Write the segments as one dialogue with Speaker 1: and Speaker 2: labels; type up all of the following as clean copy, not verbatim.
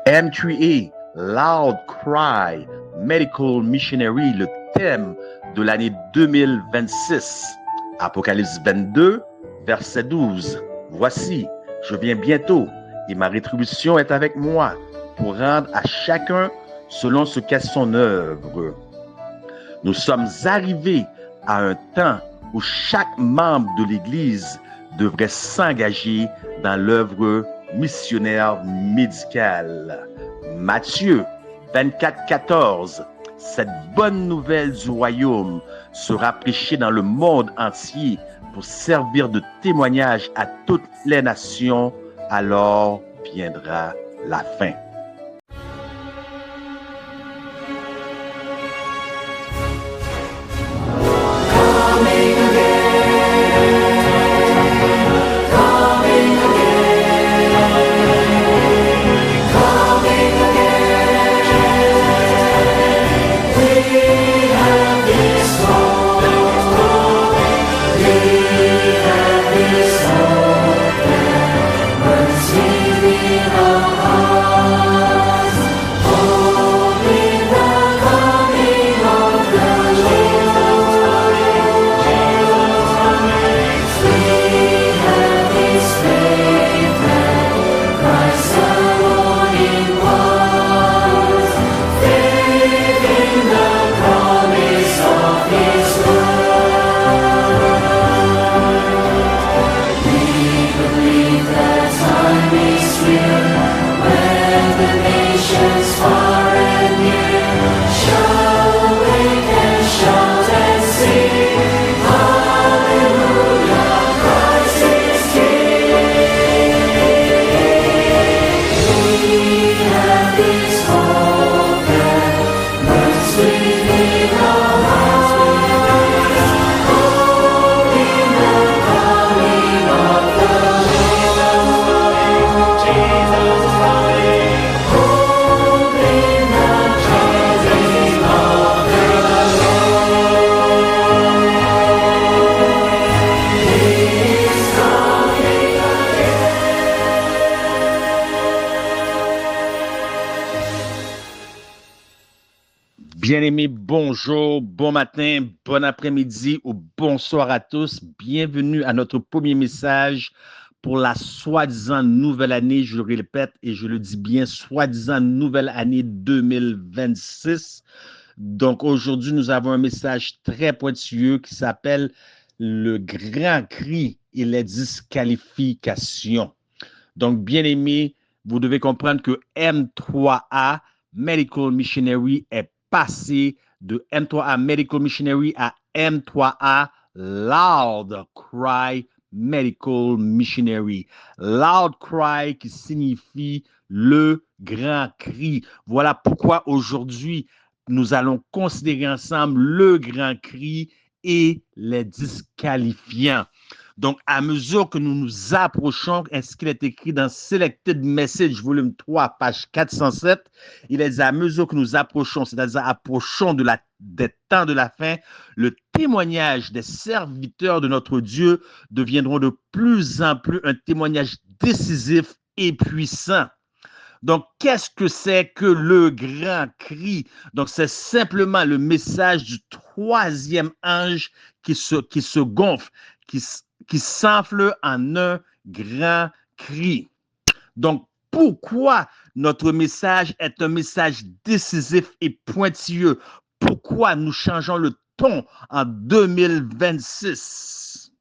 Speaker 1: M3A, Loud Cry, Medical Missionary, le thème de l'année 2026. Apocalypse 22, verset 12. Voici, je viens bientôt et ma rétribution est avec moi pour rendre à chacun selon ce qu'est son œuvre. Nous sommes arrivés à un temps où chaque membre de l'Église devrait s'engager dans l'œuvre missionnaire médicale. Matthieu 24, 14. Cette bonne nouvelle du royaume sera prêchée dans le monde entier pour servir de témoignage à toutes les nations. Alors viendra la fin. Bien-aimés, bonjour, bon matin, bon après-midi ou bonsoir à tous. Bienvenue à notre premier message pour la soi-disant nouvelle année. Je le répète et je le dis bien, soi-disant nouvelle année 2026. Donc aujourd'hui, nous avons un message très pointilleux qui s'appelle le grand cri et les disqualifications. Donc, bien-aimés, vous devez comprendre que M3A, Medical Missionary, est passé de M3A Medical Missionary à M3A Loud Cry Medical Missionary. Loud Cry qui signifie le grand cri. Voilà pourquoi aujourd'hui, nous allons considérer ensemble le grand cri et les disqualifiants. Donc, à mesure que nous nous approchons, est-ce qu'il est écrit dans Selected Message, volume 3, page 407, il est dit à mesure que nous approchons, c'est-à-dire approchons des temps de la fin, le témoignage des serviteurs de notre Dieu deviendront de plus en plus un témoignage décisif et puissant. Donc, qu'est-ce que c'est que le grand cri? Donc, c'est simplement le message du troisième ange qui se gonfle, qui s'enfle en un grand cri. Donc, pourquoi notre message est un message décisif et pointilleux? Pourquoi nous changeons le ton en 2026?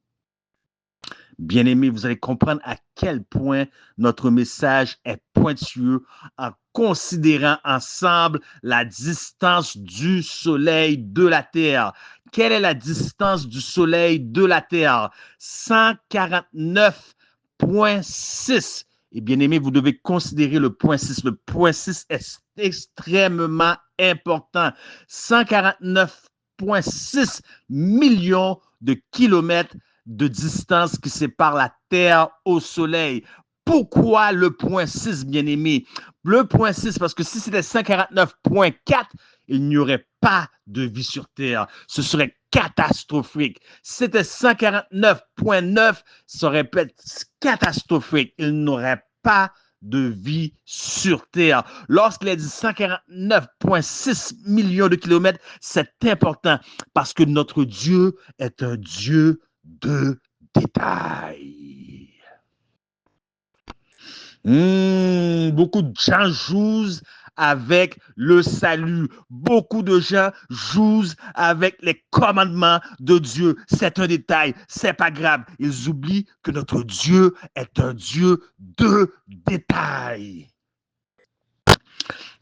Speaker 1: Bien-aimés, vous allez comprendre à quel point notre message est pointilleux en considérant ensemble la distance du soleil de la Terre. Quelle est la distance du soleil de la Terre? 149,6. Et bien aimé, vous devez considérer le point 6. Le point 6 est extrêmement important. 149,6 millions de kilomètres de distance qui sépare la Terre au Soleil. Pourquoi le point 6, bien-aimé? Le point 6, parce que si c'était 149,4, il n'y aurait pas de vie sur Terre. Ce serait catastrophique. Si c'était 149,9, ça aurait pu être catastrophique. Il n'aurait pas de vie sur Terre. Lorsqu'il a dit 149,6 millions de kilomètres, c'est important parce que notre Dieu est un Dieu de détails. Beaucoup de gens jouent avec le salut. Beaucoup de gens jouent avec les commandements de Dieu. C'est un détail, c'est pas grave. Ils oublient que notre Dieu est un Dieu de détails.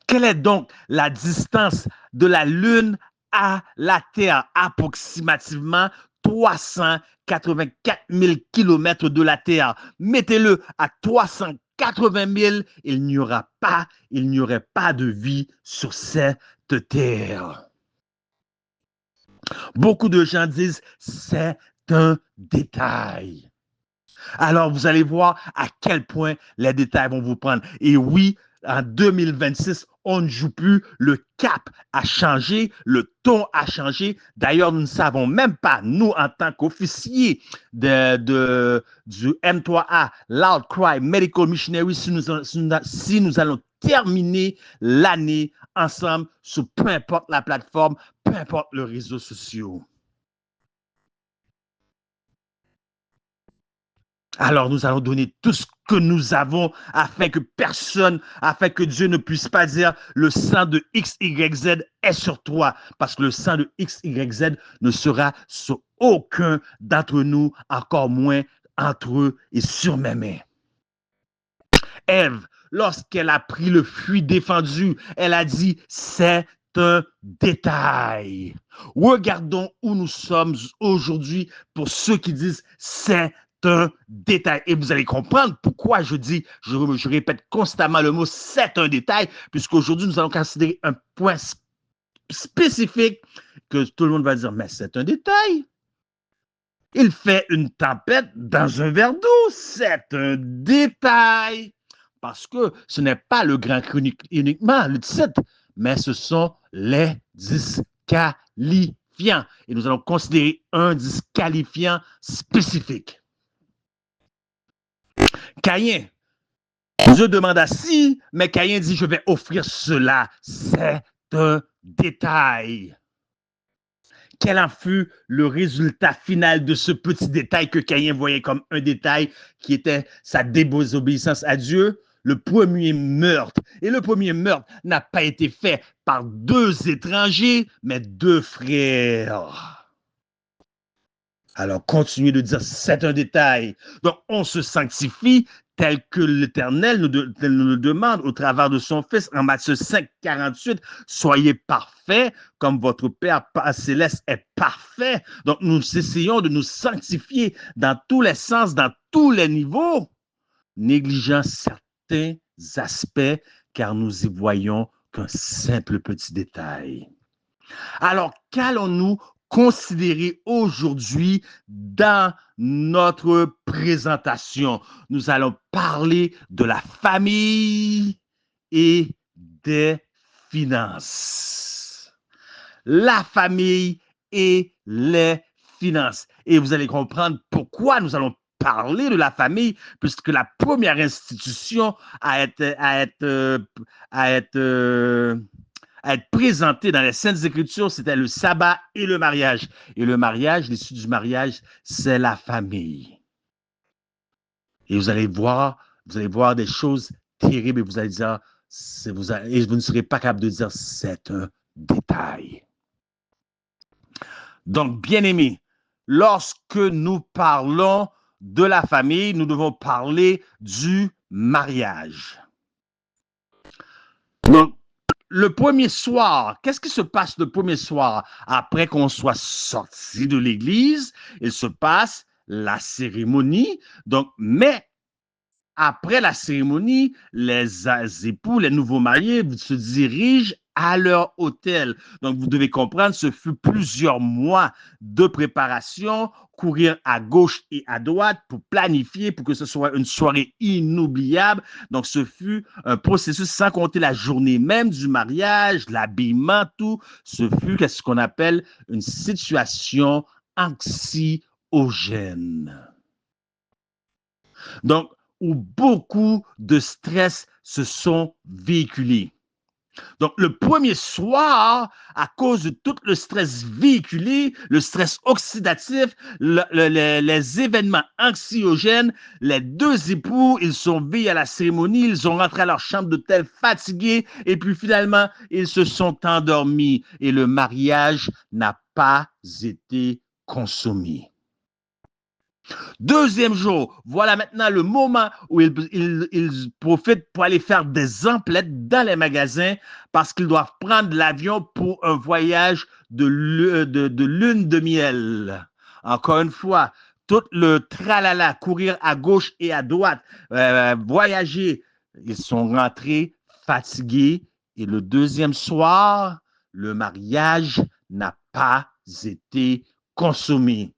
Speaker 1: Quelle est donc la distance de la Lune à la Terre? Approximativement 384 000 kilomètres de la Terre. Mettez-le à 380 000, il n'y aurait pas de vie sur cette Terre. Beaucoup de gens disent c'est un détail. Alors, vous allez voir à quel point les détails vont vous prendre. Et oui, en 2026, on ne joue plus, le cap a changé, le ton a changé. D'ailleurs, nous ne savons même pas, nous, en tant qu'officiers du M3A, Loud Cry Medical Missionary, si nous allons terminer l'année ensemble sur peu importe la plateforme, peu importe le réseau social. Alors nous allons donner tout ce que nous avons afin que Dieu ne puisse pas dire le sang de XYZ est sur toi, parce que le sang de XYZ ne sera sur aucun d'entre nous, encore moins entre eux et sur mes mains. Ève, lorsqu'elle a pris le fruit défendu, elle a dit c'est un détail. Regardons où nous sommes aujourd'hui pour ceux qui disent c'est un détail. Et vous allez comprendre pourquoi je répète constamment le mot c'est un détail, puisqu'aujourd'hui nous allons considérer un point spécifique que tout le monde va dire mais c'est un détail. Il fait une tempête dans un verre d'eau, c'est un détail. Parce que ce n'est pas le grand cri uniquement, le titre, mais ce sont les disqualifiants. Et nous allons considérer un disqualifiant spécifique. Caïn, Dieu demanda si, mais Caïn dit je vais offrir cela. C'est un détail. Quel en fut le résultat final de ce petit détail que Caïn voyait comme un détail qui était sa désobéissance à Dieu? Le premier meurtre. Et le premier meurtre n'a pas été fait par deux étrangers, mais deux frères. Alors, continuez de dire, c'est un détail. Donc, on se sanctifie tel que l'Éternel nous le demande au travers de son Fils en Matthieu 5, 48. Soyez parfaits comme votre Père céleste est parfait. Donc, nous essayons de nous sanctifier dans tous les sens, dans tous les niveaux, négligeant certains aspects car nous y voyons qu'un simple petit détail. Alors, qu'allons-nous considérer aujourd'hui dans notre présentation? Nous allons parler de la famille et des finances. La famille et les finances. Et vous allez comprendre pourquoi nous allons parler de la famille, puisque la première institution à être présentée dans les Saintes Écritures, c'était le sabbat et le mariage. Et le mariage, l'issue du mariage, c'est la famille. Et vous allez voir des choses terribles et vous allez dire, et vous ne serez pas capable de dire, c'est un détail. Donc, bien-aimés, lorsque nous parlons de la famille, nous devons parler du mariage. Donc, le premier soir, qu'est-ce qui se passe le premier soir? Après qu'on soit sorti de l'église, il se passe la cérémonie. Donc, mais après la cérémonie, les époux, les nouveaux mariés se dirigent à leur hôtel. Donc, vous devez comprendre, ce fut plusieurs mois de préparation, courir à gauche et à droite pour planifier, pour que ce soit une soirée inoubliable. Donc, ce fut un processus sans compter la journée même du mariage, l'habillement, tout. Ce fut ce qu'on appelle une situation anxiogène. Donc, où beaucoup de stress se sont véhiculés. Donc, le premier soir, à cause de tout le stress véhiculé, le stress oxydatif, les événements anxiogènes, les deux époux, ils sont veillés à la cérémonie, ils sont rentrés à leur chambre d'hôtel fatigués, et puis finalement, ils se sont endormis et le mariage n'a pas été consommé. Deuxième jour, voilà maintenant le moment où ils profitent pour aller faire des emplettes dans les magasins parce qu'ils doivent prendre l'avion pour un voyage de lune de miel. Encore une fois, tout le tralala, courir à gauche et à droite, voyager, ils sont rentrés fatigués et le deuxième soir, le mariage n'a pas été consommé.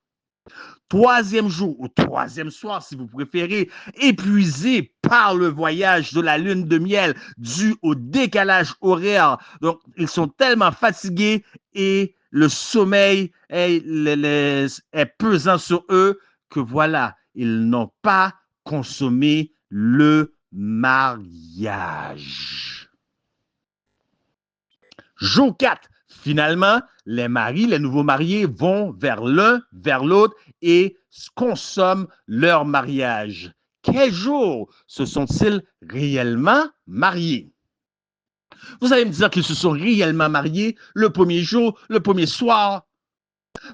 Speaker 1: Troisième jour ou troisième soir, si vous préférez, épuisés par le voyage de la lune de miel dû au décalage horaire. Donc, ils sont tellement fatigués et le sommeil est pesant sur eux que voilà, ils n'ont pas consommé le mariage. Jour 4, finalement, les nouveaux mariés vont vers l'un, vers l'autre et consomment leur mariage. Quel jour se sont-ils réellement mariés? Vous allez me dire qu'ils se sont réellement mariés le premier jour, le premier soir,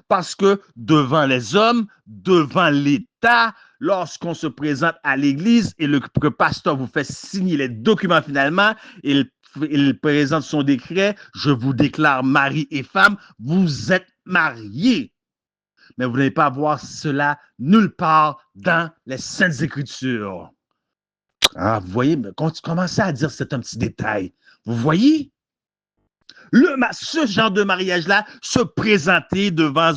Speaker 1: parce que devant les hommes, devant l'État, lorsqu'on se présente à l'église et le pasteur vous fait signer les documents finalement, il présente son décret, je vous déclare mari et femme, vous êtes mariés. Mais vous n'allez pas voir cela nulle part dans les Saintes Écritures. Ah, vous voyez, quand tu commences à dire c'est un petit détail, vous voyez? Ce genre de mariage-là, se présenter devant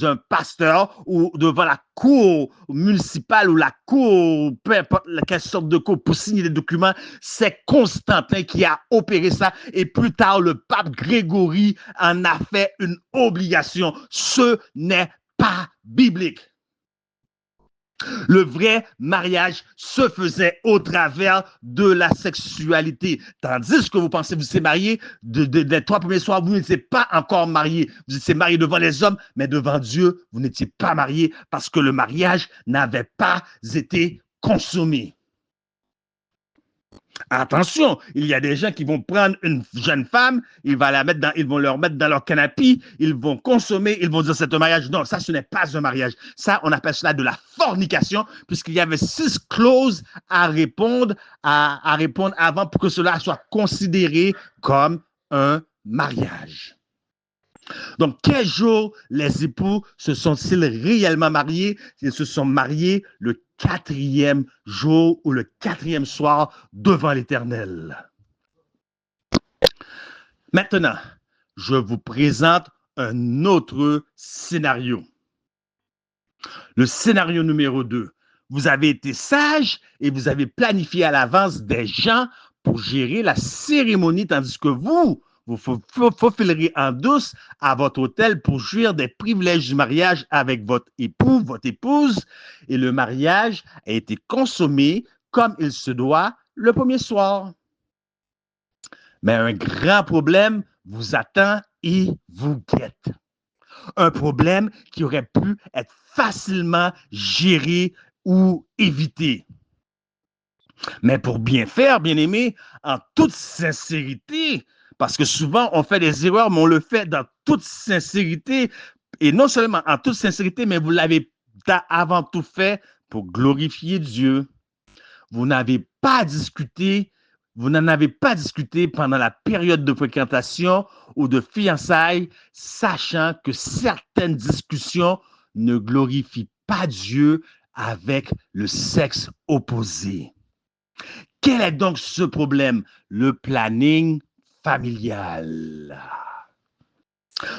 Speaker 1: un pasteur ou devant la cour municipale ou la cour, peu importe quelle sorte de cour, pour signer des documents, c'est Constantin qui a opéré ça et plus tard, le pape Grégory en a fait une obligation. Ce n'est pas biblique. Le vrai mariage se faisait au travers de la sexualité. Tandis que vous pensez vous êtes marié, des 3 premiers soirs, vous n'étiez pas encore marié. Vous étiez marié devant les hommes, mais devant Dieu, vous n'étiez pas marié parce que le mariage n'avait pas été consommé. Attention, il y a des gens qui vont prendre une jeune femme, ils vont leur mettre dans leur canapé, ils vont consommer, ils vont dire c'est un mariage. Non, ça, ce n'est pas un mariage. Ça, on appelle cela de la fornication, puisqu'il y avait 6 clauses à répondre avant pour que cela soit considéré comme un mariage. Donc, quel jour les époux se sont-ils réellement mariés? Ils se sont mariés le 4e jour ou le 4e soir devant l'Éternel. Maintenant, je vous présente un autre scénario. Le scénario numéro 2. Vous avez été sage et vous avez planifié à l'avance des gens pour gérer la cérémonie, tandis que vous faufilerez en douce à votre hôtel pour jouir des privilèges du mariage avec votre époux, votre épouse, et le mariage a été consommé comme il se doit le premier soir. Mais un grand problème vous attend et vous guette. Un problème qui aurait pu être facilement géré ou évité. Mais pour bien faire, bien aimé, en toute sincérité, parce que souvent on fait des erreurs, mais on le fait dans toute sincérité, et non seulement en toute sincérité, mais vous l'avez avant tout fait pour glorifier Dieu. Vous n'avez pas discuté, vous n'en avez pas discuté pendant la période de fréquentation ou de fiançailles, sachant que certaines discussions ne glorifient pas Dieu avec le sexe opposé. Quel est donc ce problème? Le planning familial.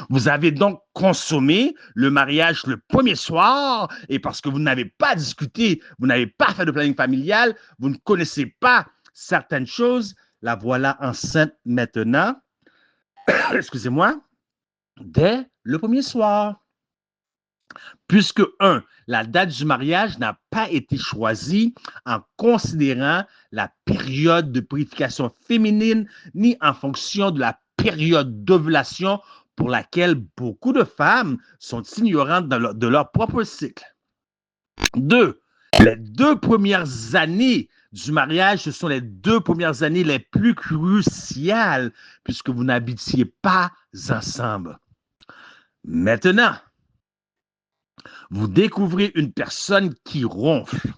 Speaker 1: Vous avez donc consommé le mariage le premier soir et parce que vous n'avez pas discuté, vous n'avez pas fait de planning familial, vous ne connaissez pas certaines choses, la voilà enceinte maintenant, excusez-moi, dès le premier soir. Puisque, un, la date du mariage n'a pas été choisie en considérant la période de purification féminine ni en fonction de la période d'ovulation pour laquelle beaucoup de femmes sont ignorantes de leur propre cycle. Deux, les 2 premières années du mariage, ce sont les 2 premières années les plus cruciales puisque vous n'habitiez pas ensemble. Maintenant, vous découvrez une personne qui ronfle,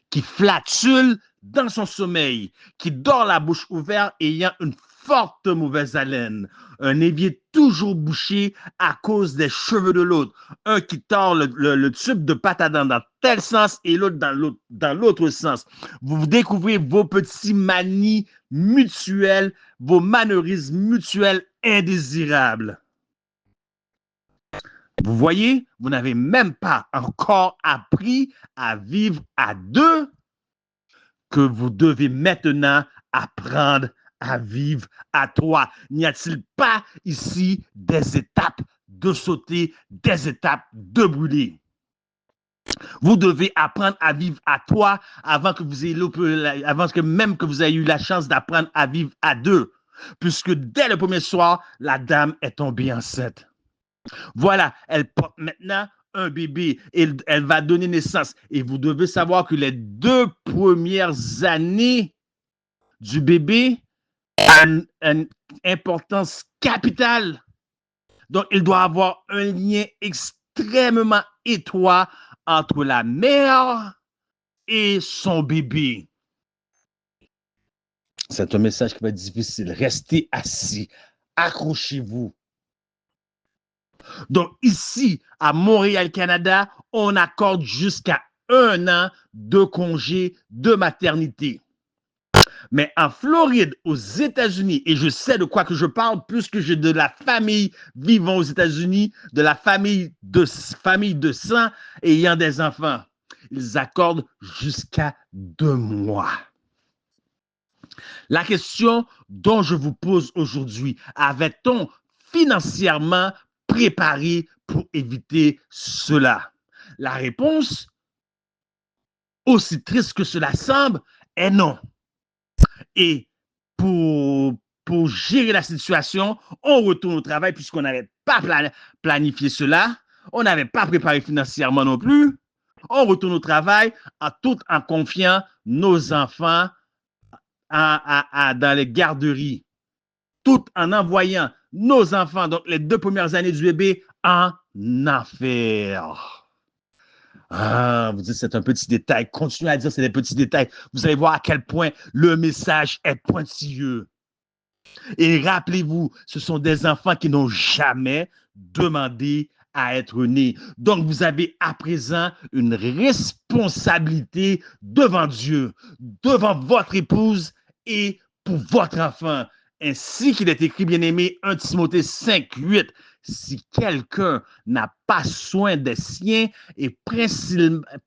Speaker 1: qui flatule dans son sommeil, qui dort la bouche ouverte ayant une forte mauvaise haleine, un évier toujours bouché à cause des cheveux de l'autre, un qui tord le tube de pâte à dents dans tel sens et l'autre dans l'autre sens. Vous découvrez vos petits manies mutuelles, vos mannerismes mutuels indésirables. Vous voyez, vous n'avez même pas encore appris à vivre à deux que vous devez maintenant apprendre à vivre à trois. N'y a-t-il pas ici des étapes de sauter, des étapes de brûler? Vous devez apprendre à vivre à trois avant que vous ayez eu la chance d'apprendre à vivre à deux. Puisque dès le premier soir, la dame est tombée enceinte. Voilà, elle porte maintenant un bébé et elle va donner naissance. Et vous devez savoir que les 2 premières années du bébé ont une importance capitale. Donc, il doit avoir un lien extrêmement étroit entre la mère et son bébé. C'est un message qui va être difficile. Restez assis, accrochez-vous. Donc, ici, à Montréal, Canada, on accorde jusqu'à 1 an de congé de maternité. Mais en Floride, aux États-Unis, et je sais de quoi que je parle puisque j'ai de la famille vivant aux États-Unis, de la famille de sang ayant des enfants, ils accordent jusqu'à 2 mois. La question dont je vous pose aujourd'hui, avait-on financièrement préparé pour éviter cela? La réponse, aussi triste que cela semble, est non. Et pour gérer la situation, on retourne au travail puisqu'on n'avait pas planifié cela, on n'avait pas préparé financièrement non plus. On retourne au travail tout en confiant nos enfants dans les garderies, tout en envoyant nos enfants, donc les 2 premières années du bébé, en enfer. Ah, vous dites c'est un petit détail. Continuez à dire c'est des petits détails. Vous allez voir à quel point le message est pointilleux. Et rappelez-vous, ce sont des enfants qui n'ont jamais demandé à être nés. Donc, vous avez à présent une responsabilité devant Dieu, devant votre épouse et pour votre enfant. Ainsi qu'il est écrit, bien-aimé, 1 Timothée 5:8. Si quelqu'un n'a pas soin des siens, et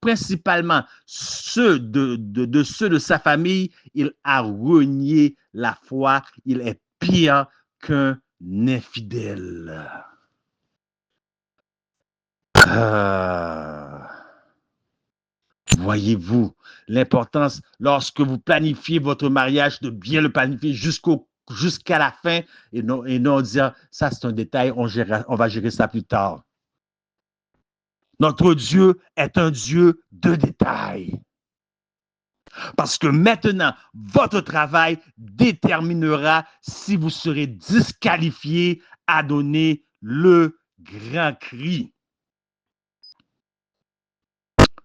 Speaker 1: principalement ceux de ceux de sa famille, il a renié la foi, il est pire qu'un infidèle. Voyez-vous l'importance lorsque vous planifiez votre mariage de bien le planifier jusqu'à la fin et non dire ça c'est un détail, on va gérer ça plus tard. Notre Dieu est un Dieu de détails. Parce que maintenant, votre travail déterminera si vous serez disqualifié à donner le grand cri.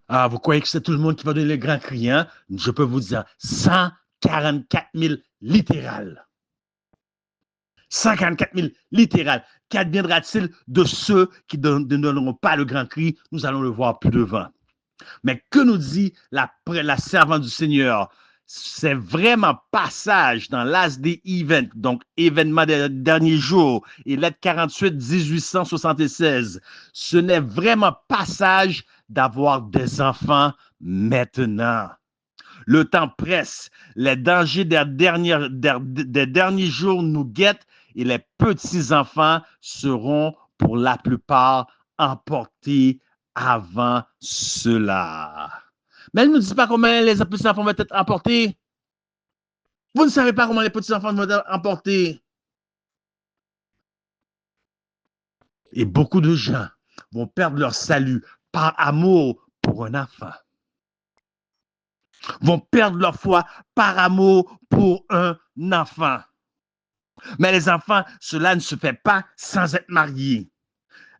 Speaker 1: Ah, vous croyez que c'est tout le monde qui va donner le grand cri, hein? Je peux vous dire 144 000 littéral. 144 000 littéral. Qu'adviendra-t-il de ceux qui ne donneront pas le grand cri? Nous allons le voir plus devant. Mais que nous dit la servante du Seigneur? C'est vraiment passage dans Last Day Event, donc événement des derniers jours, et lettre 48, 1876. Ce n'est vraiment passage d'avoir des enfants maintenant. Le temps presse, les dangers des derniers jours nous guettent et les petits-enfants seront pour la plupart emportés avant cela. Mais elle ne nous dit pas comment les petits-enfants vont être emportés. Vous ne savez pas comment les petits-enfants vont être emportés. Et beaucoup de gens vont perdre leur salut par amour pour un enfant. Vont perdre leur foi par amour pour un enfant. Mais les enfants, cela ne se fait pas sans être mariés.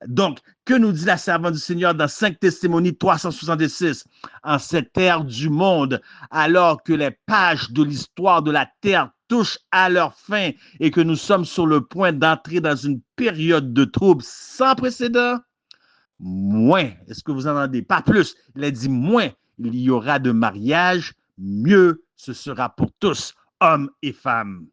Speaker 1: Donc, que nous dit la servante du Seigneur dans 5 Thessalonies 366? En cette ère du monde, alors que les pages de l'histoire de la terre touchent à leur fin et que nous sommes sur le point d'entrer dans une période de troubles sans précédent, moins, est-ce que vous entendez? Pas plus, il a dit moins, il y aura de mariage, mieux ce sera pour tous, hommes et femmes.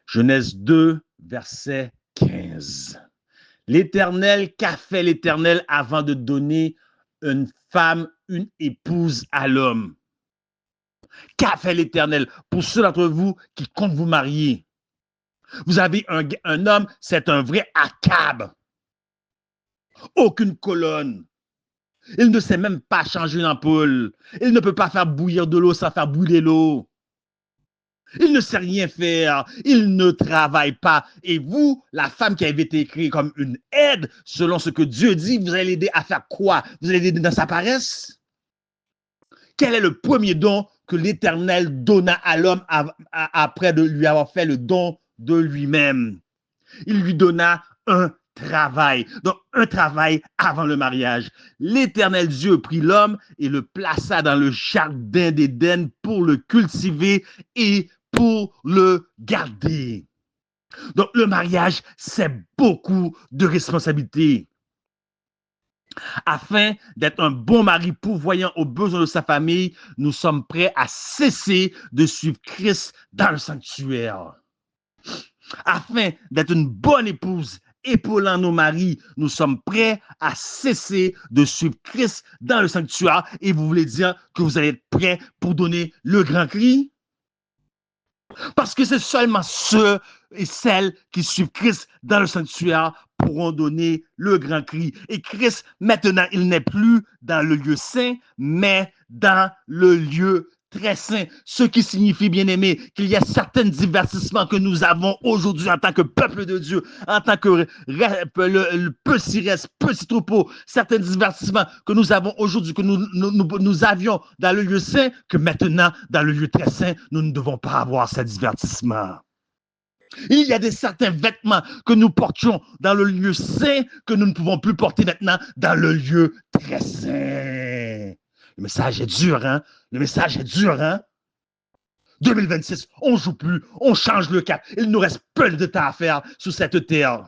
Speaker 1: Genèse 2, verset 15. L'Éternel, qu'a fait l'Éternel avant de donner une femme, une épouse à l'homme? Qu'a fait l'Éternel pour ceux d'entre vous qui comptent vous marier? Vous avez un homme, c'est un vrai Akab. Aucune colonne. Il ne sait même pas changer une ampoule. Il ne peut pas faire bouillir de l'eau sans faire brûler l'eau. Il ne sait rien faire. Il ne travaille pas. Et vous, la femme qui avait été créée comme une aide, selon ce que Dieu dit, vous allez l'aider à faire quoi? Vous allez l'aider dans sa paresse? Quel est le premier don que l'Éternel donna à l'homme après de lui avoir fait le don de lui-même? Il lui donna un travail. Donc, un travail avant le mariage. L'Éternel Dieu prit l'homme et le plaça dans le jardin d'Éden pour le cultiver et pour le garder. Donc, le mariage, c'est beaucoup de responsabilités. Afin d'être un bon mari pourvoyant aux besoins de sa famille, nous sommes prêts à cesser de suivre Christ dans le sanctuaire. Afin d'être une bonne épouse épaulant nos maris, nous sommes prêts à cesser de suivre Christ dans le sanctuaire. Et vous voulez dire que vous allez être prêts pour donner le grand cri? Parce que c'est seulement ceux et celles qui suivent Christ dans le sanctuaire pourront donner le grand cri. Et Christ, maintenant, il n'est plus dans le lieu saint, mais dans le lieu très saint. Ce qui signifie, bien aimé, qu'il y a certains divertissements que nous avons aujourd'hui en tant que peuple de Dieu, en tant que le petit reste, petit troupeau, certains divertissements que nous avons aujourd'hui, que nous avions dans le lieu saint, que maintenant, dans le lieu très saint, nous ne devons pas avoir ces divertissements. Il y a certains vêtements que nous portions dans le lieu saint que nous ne pouvons plus porter maintenant dans le lieu très saint. Le message est dur, hein? Le message est dur, hein? 2026, on ne joue plus, on change le cap. Il nous reste peu de temps à faire sur cette terre.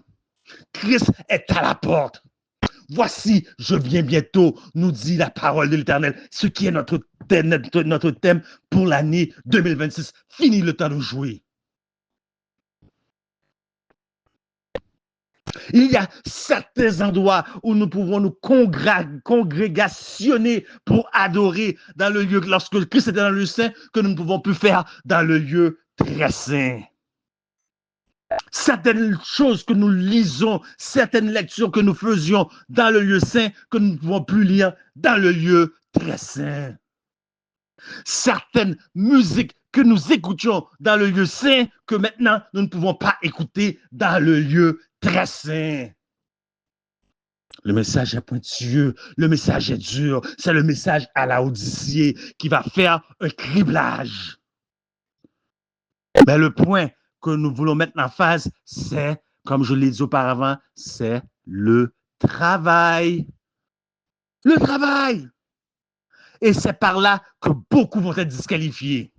Speaker 1: Christ est à la porte. Voici, je viens bientôt, nous dit la parole de l'Éternel, ce qui est notre thème pour l'année 2026. Fini le temps de jouer. Il y a certains endroits où nous pouvons nous congrégationner pour adorer dans le lieu, lorsque Christ était dans le lieu saint, que nous ne pouvons plus faire dans le lieu très saint. Certaines choses que nous lisons, certaines lectures que nous faisions dans le lieu saint, que nous ne pouvons plus lire dans le lieu très saint. Certaines musiques que nous écoutions dans le lieu saint, que maintenant nous ne pouvons pas écouter dans le lieu très saint. Le message est pointilleux, le message est dur, c'est le message à Laodicée qui va faire un criblage. Mais le point que nous voulons mettre en phase, c'est, comme je l'ai dit auparavant, c'est le travail. Le travail! Et c'est par là que beaucoup vont être disqualifiés.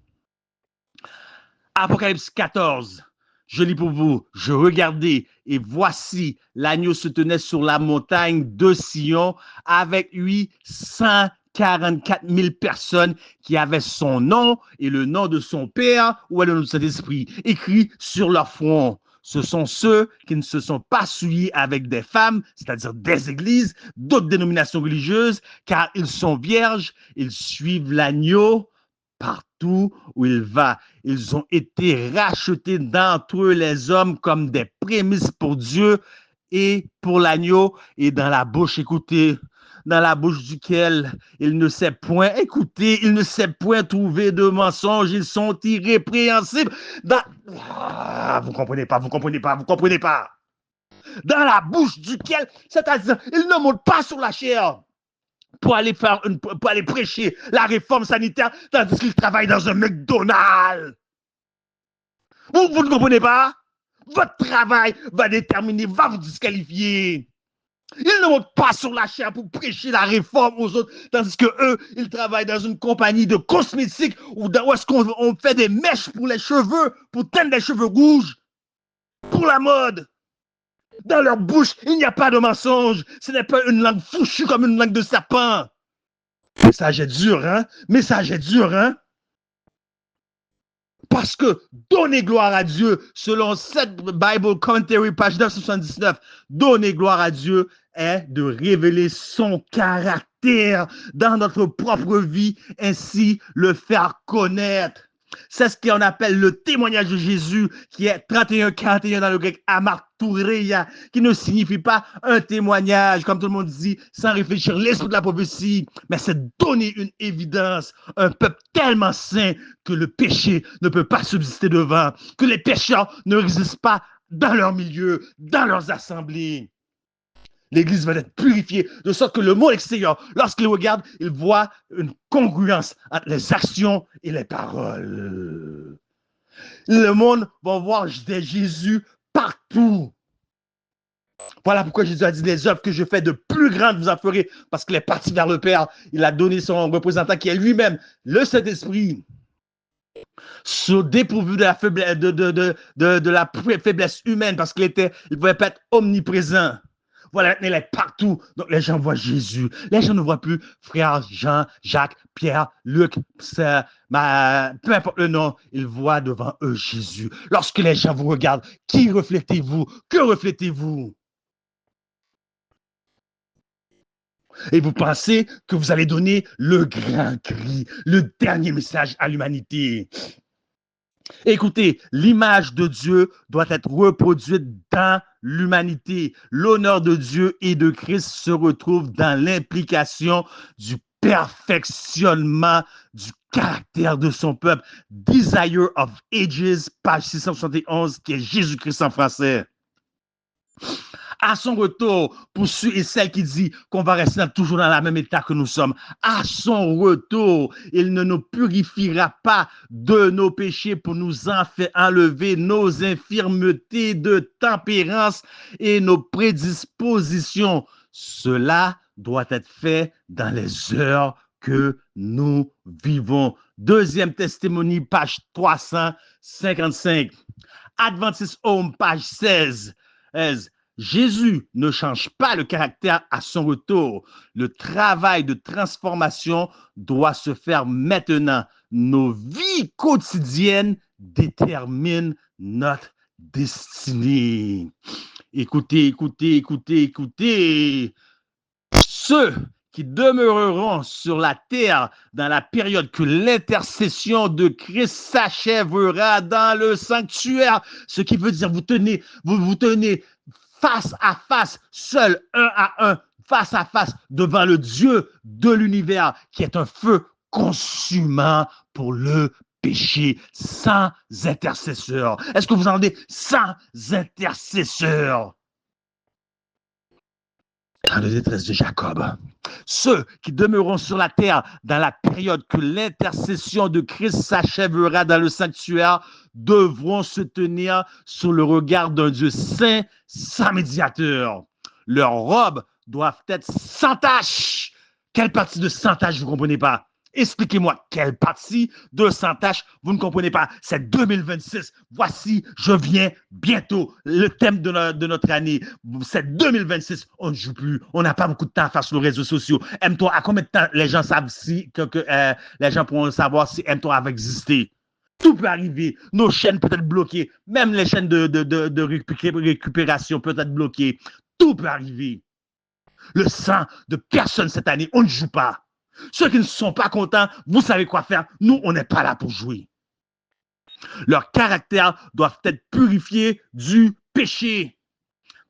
Speaker 1: Apocalypse 14, je lis pour vous. Je regardais et voici l'agneau se tenait sur la montagne de Sion avec lui 144 000 personnes qui avaient son nom et le nom de son Père ou le nom de cet esprit écrit sur leur front. Ce sont ceux qui ne se sont pas souillés avec des femmes, c'est-à-dire des églises, d'autres dénominations religieuses, car ils sont vierges, ils suivent l'agneau partout où il va. Ils ont été rachetés d'entre eux les hommes comme des prémices pour Dieu et pour l'agneau, et dans la bouche, écoutez, dans la bouche duquel il ne sait point, écoutez, il ne sait point trouver de mensonges, ils sont irrépréhensibles. Vous comprenez pas, vous comprenez pas, vous comprenez pas. Dans la bouche duquel, c'est-à-dire, il ne monte pas sur la chair pour aller pour aller prêcher la réforme sanitaire, tandis qu'il travaille dans un McDonald's. Vous ne comprenez pas? Votre travail va déterminer, va vous disqualifier. Ils ne montent pas sur la chair pour prêcher la réforme aux autres, tandis que eux, ils travaillent dans une compagnie de cosmétiques où est-ce qu'on fait des mèches pour les cheveux, pour teindre les cheveux rouges, pour la mode. Dans leur bouche, il n'y a pas de mensonge. Ce n'est pas une langue fouchue comme une langue de serpent. Message est dur, hein? Message est dur, hein? Parce que donner gloire à Dieu, selon cette Bible Commentary, page 979, donner gloire à Dieu est de révéler son caractère dans notre propre vie, ainsi le faire connaître. C'est ce qu'on appelle le témoignage de Jésus, qui est 31-41 dans le grec amartoureia, qui ne signifie pas un témoignage, comme tout le monde dit, sans réfléchir, l'esprit de la prophétie, mais c'est donner une évidence, un peuple tellement saint que le péché ne peut pas subsister devant, que les pécheurs ne résistent pas dans leur milieu, dans leurs assemblées. L'Église va être purifiée, de sorte que le monde extérieur, lorsqu'il regarde, il voit une congruence entre les actions et les paroles. Le monde va voir des Jésus partout. Voilà pourquoi Jésus a dit, les œuvres que je fais de plus grandes, vous en ferez, parce qu'il est parti vers le Père. Il a donné son représentant qui est lui-même, le Saint-Esprit. Dépourvu de la faiblesse, de la faiblesse humaine, parce qu'il ne pouvait pas être omniprésent. Voilà, il est partout. Donc, les gens voient Jésus. Les gens ne voient plus frère Jean, Jacques, Pierre, Luc, peu importe le nom. Ils voient devant eux Jésus. Lorsque les gens vous regardent, qui reflétez-vous? Que reflétez-vous? Et vous pensez que vous allez donner le grand cri, le dernier message à l'humanité. Écoutez, l'image de Dieu doit être reproduite dans l'humanité. L'honneur de Dieu et de Christ se retrouve dans l'implication du perfectionnement du caractère de son peuple. Desire of Ages, page 671, qui est Jésus-Christ en français. À son retour, pour ceux et celles qui disent qu'on va rester toujours dans le même état que nous sommes, à son retour, il ne nous purifiera pas de nos péchés pour nous enlever nos infirmités de tempérance et nos prédispositions. Cela doit être fait dans les heures que nous vivons. Deuxième testimony, page 355. Adventist Home, page 16. Jésus ne change pas le caractère à son retour. Le travail de transformation doit se faire maintenant. Nos vies quotidiennes déterminent notre destinée. Écoutez, écoutez, écoutez, écoutez. Ceux qui demeureront sur la terre dans la période que l'intercession de Christ s'achèvera dans le sanctuaire, ce qui veut dire vous tenez face à face, seul, un à un, face à face, devant le Dieu de l'univers, qui est un feu consumant pour le péché, sans intercesseur. Est-ce que vous entendez? Sans intercesseur. Dans la détresse de Jacob. Ceux qui demeureront sur la terre dans la période que l'intercession de Christ s'achèvera dans le sanctuaire devront se tenir sous le regard d'un Dieu saint, sans médiateur. Leurs robes doivent être sans tache. Quelle partie de sans tache vous ne comprenez pas? Expliquez-moi quelle partie de sans tache vous ne comprenez pas. C'est 2026. Voici, je viens bientôt. Le thème de notre année, c'est 2026. On ne joue plus. On n'a pas beaucoup de temps à faire sur les réseaux sociaux. M3, à combien de temps les gens savent les gens pourront savoir si M3 va exister? Tout peut arriver. Nos chaînes peuvent être bloquées. Même les chaînes de récupération peuvent être bloquées. Tout peut arriver. Le sang de personne cette année, on ne joue pas. Ceux qui ne sont pas contents, vous savez quoi faire. Nous, on n'est pas là pour jouer. Leurs caractères doivent être purifiés du péché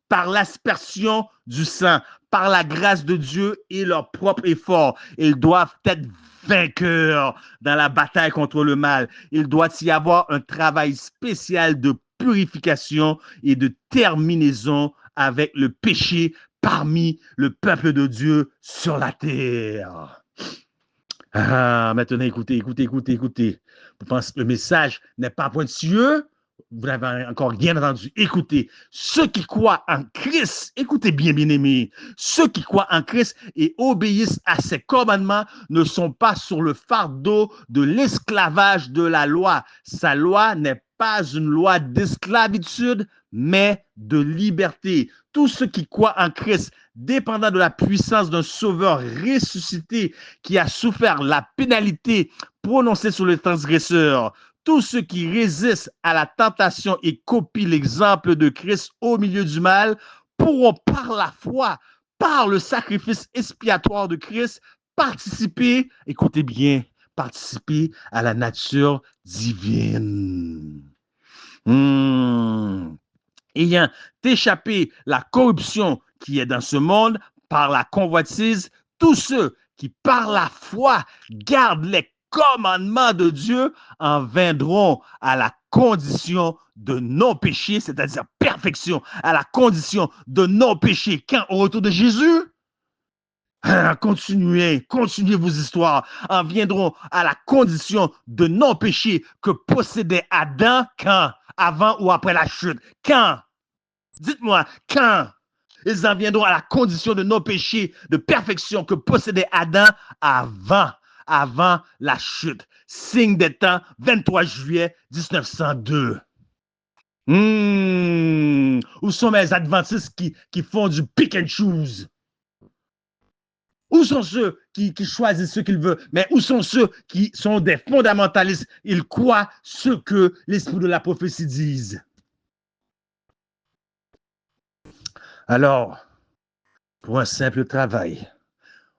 Speaker 1: par l'aspersion du sang, par la grâce de Dieu et leur propre effort. Ils doivent être vainqueurs dans la bataille contre le mal. Il doit y avoir un travail spécial de purification et de terminaison avec le péché parmi le peuple de Dieu sur la terre. Ah, maintenant, écoutez. Vous pensez que le message n'est pas pointilleux? Vous n'avez encore rien entendu. Écoutez, ceux qui croient en Christ, écoutez bien, bien-aimés, ceux qui croient en Christ et obéissent à ses commandements ne sont pas sur le fardeau de l'esclavage de la loi. Sa loi n'est pas une loi d'esclavitude, mais de liberté. Tous ceux qui croient en Christ, dépendant de la puissance d'un sauveur ressuscité qui a souffert la pénalité prononcée sur les transgresseurs, tous ceux qui résistent à la tentation et copient l'exemple de Christ au milieu du mal pourront par la foi, par le sacrifice expiatoire de Christ, participer, écoutez bien, participer à la nature divine. Ayant échappé la corruption qui est dans ce monde par la convoitise, tous ceux qui par la foi gardent les commandements de Dieu en viendront à la condition de non-péché, c'est-à-dire perfection, à la condition de non-péché. Quand au retour de Jésus, continuez vos histoires, en viendront à la condition de non-péché que possédait Adam quand, avant ou après la chute. Quand? Dites-moi, quand? Ils en viendront à la condition de non-péché, de perfection que possédait Adam avant la chute. Signe des temps, 23 juillet 1902. Où sont mes adventistes qui font du pick and choose? Où sont ceux qui choisissent ce qu'ils veulent? Mais où sont ceux qui sont des fondamentalistes? Ils croient ce que l'esprit de la prophétie dise. Alors, pour un simple travail,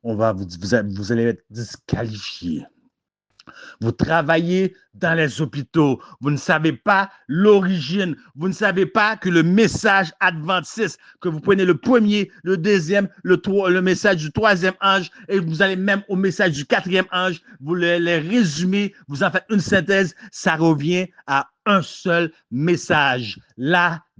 Speaker 1: vous allez être disqualifié. Vous travaillez dans les hôpitaux, vous ne savez pas l'origine, vous ne savez pas que le message adventiste, que vous prenez le premier, le deuxième, le message du troisième ange, et vous allez même au message du quatrième ange, vous les résumez, vous en faites une synthèse, ça revient à un seul message, l'adoration.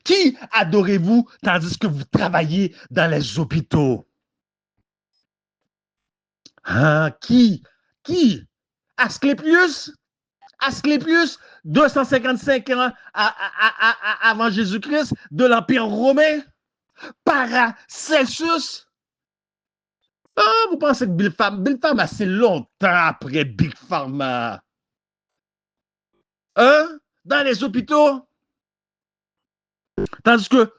Speaker 1: Qui adorez-vous tandis que vous travaillez dans les hôpitaux? Qui? Asclépius? 255 ans avant Jésus-Christ, de l'Empire romain? Paracelsus? Vous pensez que Bill Pharma, c'est longtemps après Big Pharma? Dans les hôpitaux? Tandis que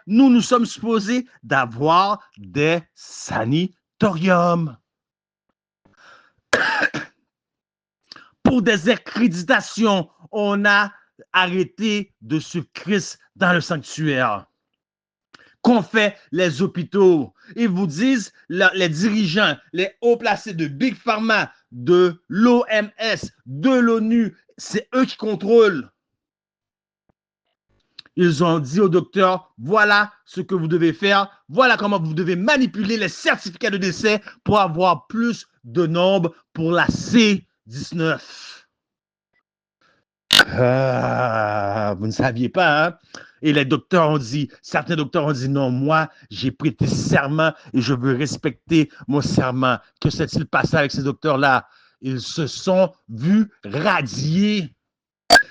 Speaker 1: nous sommes supposés d'avoir des sanatoriums. Pour des accréditations, on a arrêté de suivre Christ dans le sanctuaire. Qu'ont fait les hôpitaux? Ils vous disent, les dirigeants, les hauts placés de Big Pharma, de l'OMS, de l'ONU, c'est eux qui contrôlent. Ils ont dit au docteur, voilà ce que vous devez faire, voilà comment vous devez manipuler les certificats de décès pour avoir plus de nombre pour la C19. Vous ne saviez pas, hein? Et les docteurs ont dit, certains docteurs ont dit, non, moi, j'ai prêté serment et je veux respecter mon serment. Que s'est-il passé avec ces docteurs-là? Ils se sont vus radiés.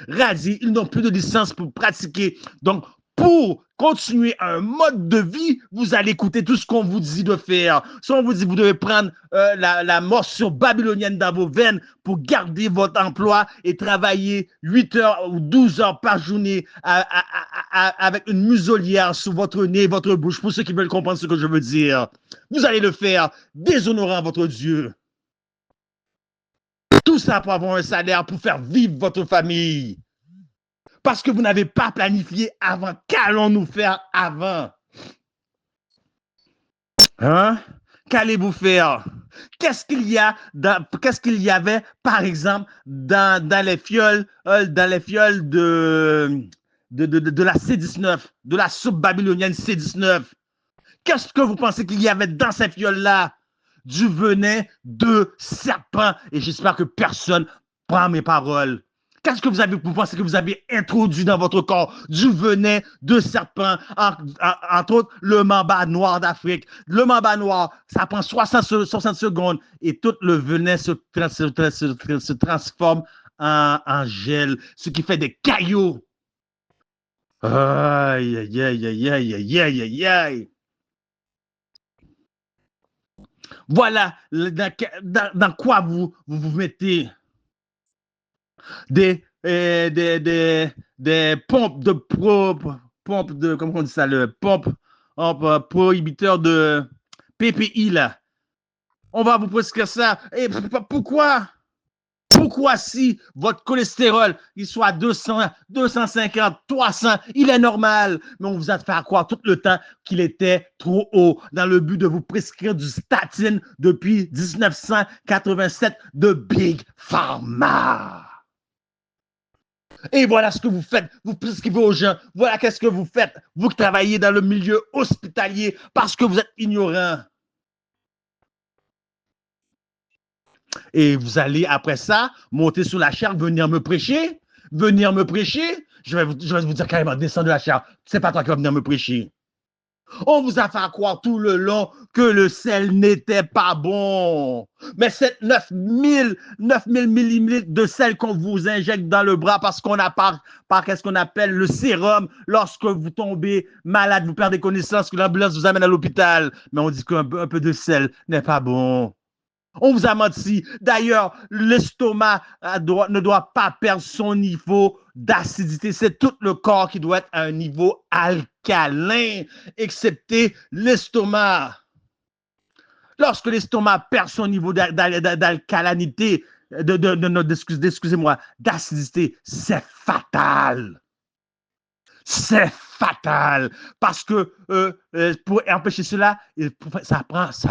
Speaker 1: Ils n'ont plus de licence pour pratiquer. Donc, pour continuer un mode de vie, vous allez écouter tout ce qu'on vous dit de faire. Si on vous dit, vous devez prendre la morsure babylonienne dans vos veines pour garder votre emploi et travailler 8 heures ou 12 heures par journée avec une muselière sous votre nez, votre bouche, pour ceux qui veulent comprendre ce que je veux dire. Vous allez le faire, déshonorant votre Dieu. Tout ça pour avoir un salaire, pour faire vivre votre famille. Parce que vous n'avez pas planifié avant. Qu'allons-nous faire avant? Hein? Qu'allez-vous faire? Qu'est-ce qu'il y avait, par exemple, dans les fioles de la C19, de la soupe babylonienne C19? Qu'est-ce que vous pensez qu'il y avait dans ces fioles-là? Du venin de serpent. Et j'espère que personne prend mes paroles. Qu'est-ce que vous pensez que vous avez introduit dans votre corps? Du venin de serpent, entre autres le mamba noir d'Afrique. Le mamba noir, ça prend 60 secondes et tout le venin se transforme en gel, ce qui fait des cailloux. Aïe, aïe, aïe, aïe, aïe, aïe, aïe, aïe, aïe. Voilà dans quoi vous mettez des pompes pompes de, comment on dit ça, le prohibiteur de PPI là. On va vous prescrire ça. Et pourquoi? Pourquoi si votre cholestérol il soit à 200, 250, 300, il est normal, mais on vous a fait croire tout le temps qu'il était trop haut dans le but de vous prescrire du statine depuis 1987 de Big Pharma. Et voilà ce que vous faites, vous prescrivez aux gens, voilà qu'est-ce que vous faites, vous qui travaillez dans le milieu hospitalier parce que vous êtes ignorant. Et vous allez, après ça, monter sur la chaire, venir me prêcher. Je vais vous dire carrément, descends de la chaire. C'est pas toi qui vas venir me prêcher. On vous a fait croire tout le long que le sel n'était pas bon. Mais c'est 9000 millilitres de sel qu'on vous injecte dans le bras parce qu'on a par qu'est-ce qu'on appelle le sérum. Lorsque vous tombez malade, vous perdez connaissance, que l'ambulance vous amène à l'hôpital. Mais on dit qu'un peu de sel n'est pas bon. On vous a menti. D'ailleurs, l'estomac ne doit pas perdre son niveau d'acidité. C'est tout le corps qui doit être à un niveau alcalin, excepté l'estomac. Lorsque l'estomac perd son niveau d'alcalinité, excusez-moi, d'acidité, c'est fatal. C'est fatal parce que pour empêcher cela, ça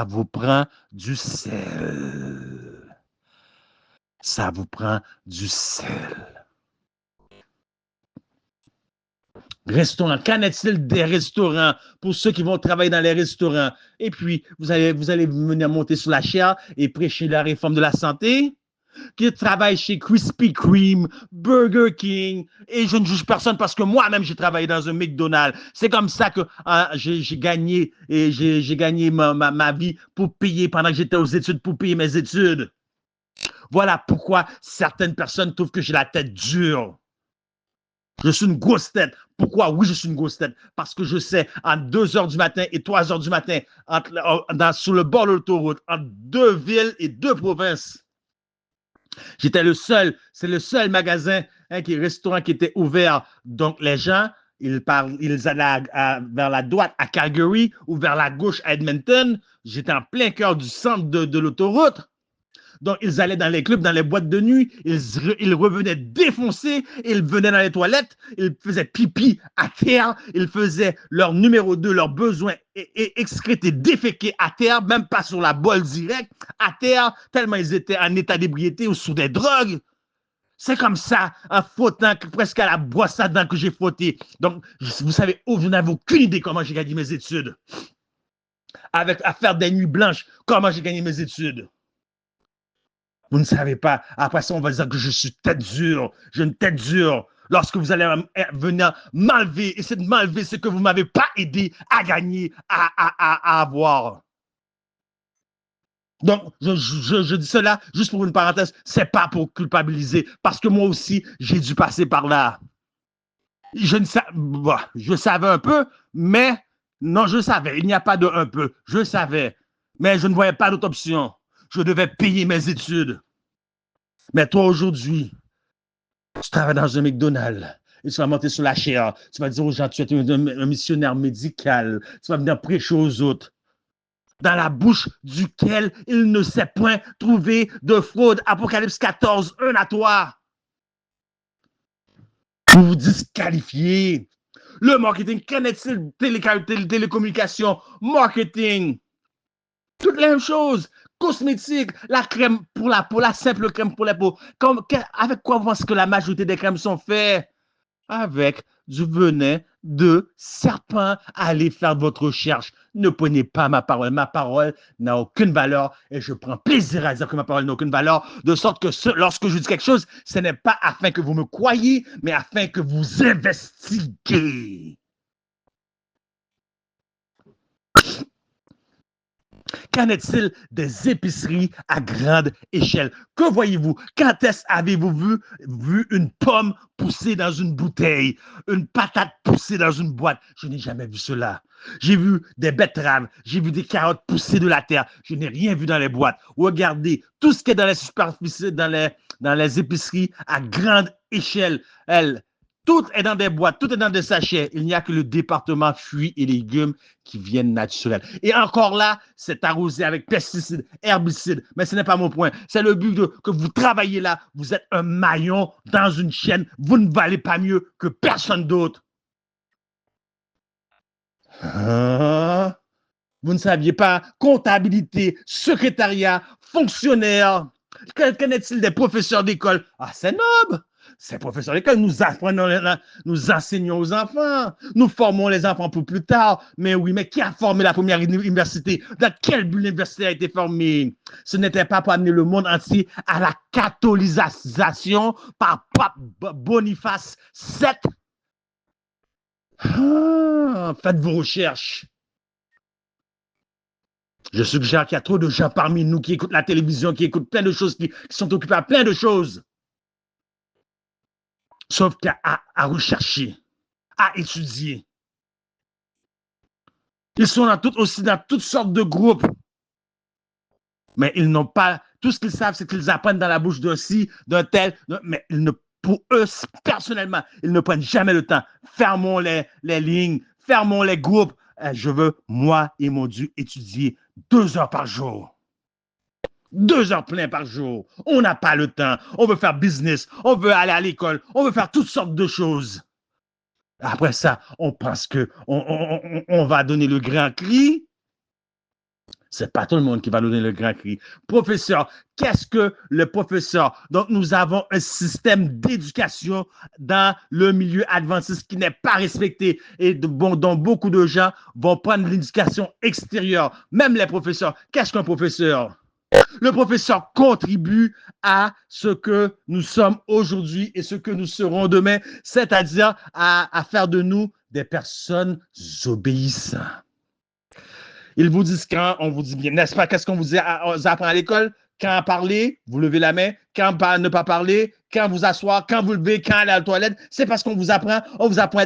Speaker 1: vous prend du sel. Ça vous prend du sel. Restaurant. Qu'en est-il des restaurants pour ceux qui vont travailler dans les restaurants? Et puis, vous allez venir monter sur la chaire et prêcher la réforme de la santé? Qui travaille chez Krispy Kreme, Burger King, et je ne juge personne parce que moi-même, j'ai travaillé dans un McDonald's. C'est comme ça que j'ai gagné ma vie pour payer, pendant que j'étais aux études, pour payer mes études. Voilà pourquoi certaines personnes trouvent que j'ai la tête dure. Je suis une grosse tête. Pourquoi? Oui, je suis une grosse tête. Parce que je sais, entre 2 heures du matin et 3 heures du matin, sur le bord de l'autoroute, entre 2 villes et 2 provinces, c'est le seul magasin, restaurant qui était ouvert. Donc, les gens, ils allaient vers la droite à Calgary ou vers la gauche à Edmonton. J'étais en plein cœur du centre de l'autoroute. Donc, ils allaient dans les clubs, dans les boîtes de nuit, ils revenaient défoncés, ils venaient dans les toilettes, ils faisaient pipi à terre, ils faisaient leur numéro 2, leurs besoins excrétés, déféqués à terre, même pas sur la bolle directe, à terre, tellement ils étaient en état d'ébriété ou sous des drogues. C'est comme ça, en frottant presque à la brosse à dents que j'ai frotté. Donc, vous savez, vous n'avez aucune idée comment j'ai gagné mes études. À faire des nuits blanches, comment j'ai gagné mes études. Vous ne savez pas. Après ça, on va dire que je suis tête dure. J'ai une tête dure. Lorsque vous allez venir m'enlever, essayer de m'enlever ce que vous ne m'avez pas aidé à gagner, à avoir. Donc, je dis cela juste pour une parenthèse. C'est pas pour culpabiliser, parce que moi aussi, j'ai dû passer par là. Je savais un peu, mais non, je savais. Il n'y a pas de un peu. Je savais. Mais je ne voyais pas d'autre option. Je devais payer mes études. Mais toi, aujourd'hui, tu travailles dans un McDonald's et tu vas monter sur la chaire. Tu vas dire aux gens, tu es un missionnaire médical. Tu vas venir prêcher aux autres. Dans la bouche duquel il ne s'est point trouvé de fraude. Apocalypse 14, 1 à toi. Vous vous disqualifiez. Le marketing, qu'en est-il? Télécommunication, marketing. Toutes les mêmes choses. Cosmétiques, la crème pour la peau, la simple crème pour la peau. Avec quoi vous pensez que la majorité des crèmes sont faites? Avec du venin de serpent. Allez faire votre recherche. Ne prenez pas ma parole. Ma parole n'a aucune valeur et je prends plaisir à dire que ma parole n'a aucune valeur, de sorte que lorsque je dis quelque chose, ce n'est pas afin que vous me croyiez, mais afin que vous investiguez. Qu'en est-il des épiceries à grande échelle? Que voyez-vous? Quand est-ce avez-vous vu une pomme pousser dans une bouteille, une patate pousser dans une boîte? Je n'ai jamais vu cela. J'ai vu des betteraves, j'ai vu des carottes pousser de la terre. Je n'ai rien vu dans les boîtes. Regardez, tout ce qui est dans les superficies, dans les épiceries à grande échelle, tout est dans des boîtes, tout est dans des sachets. Il n'y a que le département fruits et légumes qui viennent naturels. Et encore là, c'est arrosé avec pesticides, herbicides. Mais ce n'est pas mon point. C'est le but que vous travaillez là. Vous êtes un maillon dans une chaîne. Vous ne valez pas mieux que personne d'autre. Vous ne saviez pas. Comptabilité, secrétariat, fonctionnaire. Qu'en est-il des professeurs d'école? Ah, c'est noble. Ces professeurs d'école, nous enseignons aux enfants. Nous formons les enfants pour plus tard. Mais oui, mais qui a formé la première université? Dans quel but l'université a été formée? Ce n'était pas pour amener le monde entier à la catholisation par Pape Boniface VII. Faites vos recherches. Je suggère qu'il y a trop de gens parmi nous qui écoutent la télévision, qui écoutent plein de choses, qui sont occupés à plein de choses. Sauf qu'à rechercher, à étudier. Ils sont aussi dans toutes sortes de groupes. Mais ils n'ont pas, tout ce qu'ils savent, c'est qu'ils apprennent dans la bouche d'un ci, d'un tel, mais pour eux, personnellement, ils ne prennent jamais le temps. Fermons les lignes, fermons les groupes. Je veux, moi et mon Dieu, étudier 2 heures par jour. 2 heures plein par jour. On n'a pas le temps. On veut faire business. On veut aller à l'école. On veut faire toutes sortes de choses. Après ça, on pense qu'on va donner le grand cri. C'est pas tout le monde qui va donner le grand cri. Professeur, qu'est-ce que le professeur? Donc, nous avons un système d'éducation dans le milieu adventiste qui n'est pas respecté et dont beaucoup de gens vont prendre l'éducation extérieure. Même les professeurs. Qu'est-ce qu'un professeur? Le professeur contribue à ce que nous sommes aujourd'hui et ce que nous serons demain, c'est-à-dire à faire de nous des personnes obéissantes. Ils vous disent quand, on vous dit bien, n'est-ce pas? Qu'est-ce qu'on vous apprend à l'école? Quand parler, vous levez la main. Quand ne pas parler, quand vous asseoir, quand vous levez, quand aller à la toilette. C'est parce qu'on vous apprend, on vous apprend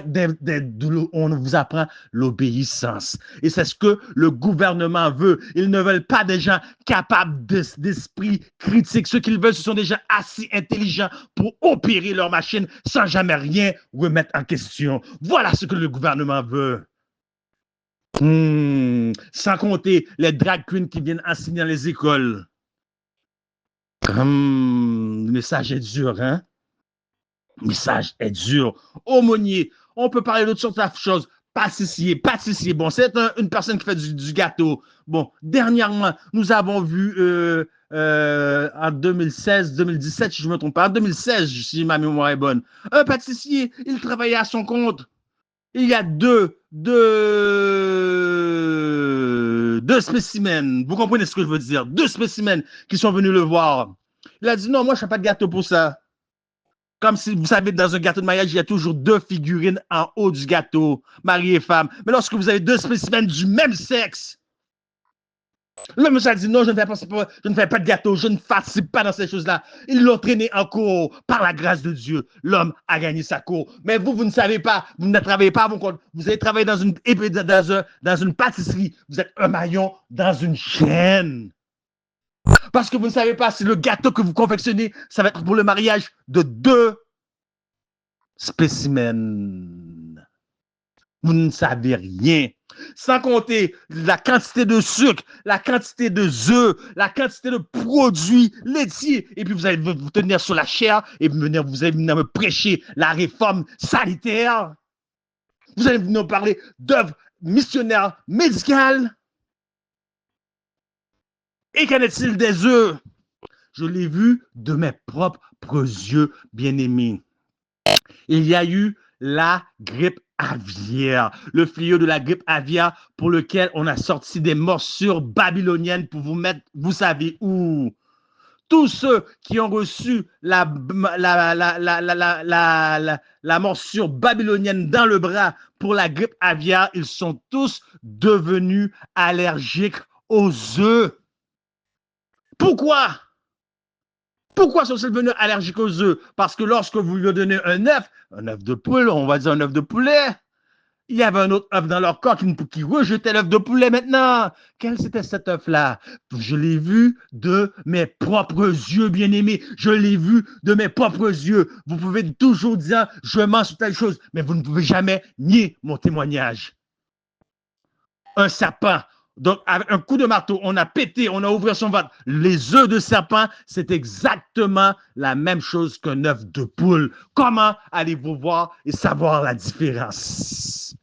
Speaker 1: l'obéissance. Et c'est ce que le gouvernement veut. Ils ne veulent pas des gens capables d'esprit critique. Ce qu'ils veulent, ce sont des gens assez intelligents pour opérer leur machine sans jamais rien remettre en question. Voilà ce que le gouvernement veut. Sans compter les drag queens qui viennent enseigner dans les écoles. Le message est dur, hein? Le message est dur. Aumônier, on peut parler d'autres sortes de choses. Pâtissier, bon, c'est une personne qui fait du gâteau. Bon, dernièrement, nous avons vu en 2016, 2017, si je ne me trompe pas, en 2016, si ma mémoire est bonne, un pâtissier, il travaillait à son compte. Il y a deux spécimens. Vous comprenez ce que je veux dire? 2 spécimens qui sont venus le voir. Il a dit non, moi, je ne fais pas de gâteau pour ça. Comme si, vous savez, dans un gâteau de mariage, il y a toujours 2 figurines en haut du gâteau, mari et femme. Mais lorsque vous avez 2 spécimens du même sexe, le monsieur a dit non, je ne fais pas de gâteau, je ne participe pas dans ces choses-là. Ils l'ont traîné en cours par la grâce de Dieu. L'homme a gagné sa cour. Mais vous ne savez pas, vous ne travaillez pas à mon compte. Vous avez travaillé dans une pâtisserie. Vous êtes un maillon dans une chaîne. Parce que vous ne savez pas si le gâteau que vous confectionnez, ça va être pour le mariage de 2 spécimens. Vous ne savez rien. Sans compter la quantité de sucre, la quantité de œufs, la quantité de produits laitiers. Et puis vous allez vous tenir sur la chair et vous allez venir me prêcher la réforme sanitaire. Vous allez nous parler d'œuvres missionnaires médicales. Et qu'en est-il des œufs? Je l'ai vu de mes propres yeux, bien-aimés. Il y a eu la grippe aviaire, le fléau de la grippe aviaire pour lequel on a sorti des morsures babyloniennes pour vous mettre, vous savez où. Tous ceux qui ont reçu la morsure babylonienne dans le bras pour la grippe aviaire, ils sont tous devenus allergiques aux œufs. Pourquoi? Pourquoi sont-ils devenus allergiques aux œufs? Parce que lorsque vous lui donnez un œuf de poule, on va dire un œuf de poulet, il y avait un autre œuf dans leur corps qui rejetait l'œuf de poulet maintenant. Quel c'était cet œuf-là? Je l'ai vu de mes propres yeux, bien-aimés. Je l'ai vu de mes propres yeux. Vous pouvez toujours dire, je mens sur telle chose, mais vous ne pouvez jamais nier mon témoignage. Un serpent. Donc, avec un coup de marteau, on a pété, on a ouvert son ventre. Les œufs de serpent, c'est exactement la même chose qu'un œuf de poule. Comment allez-vous voir et savoir la différence?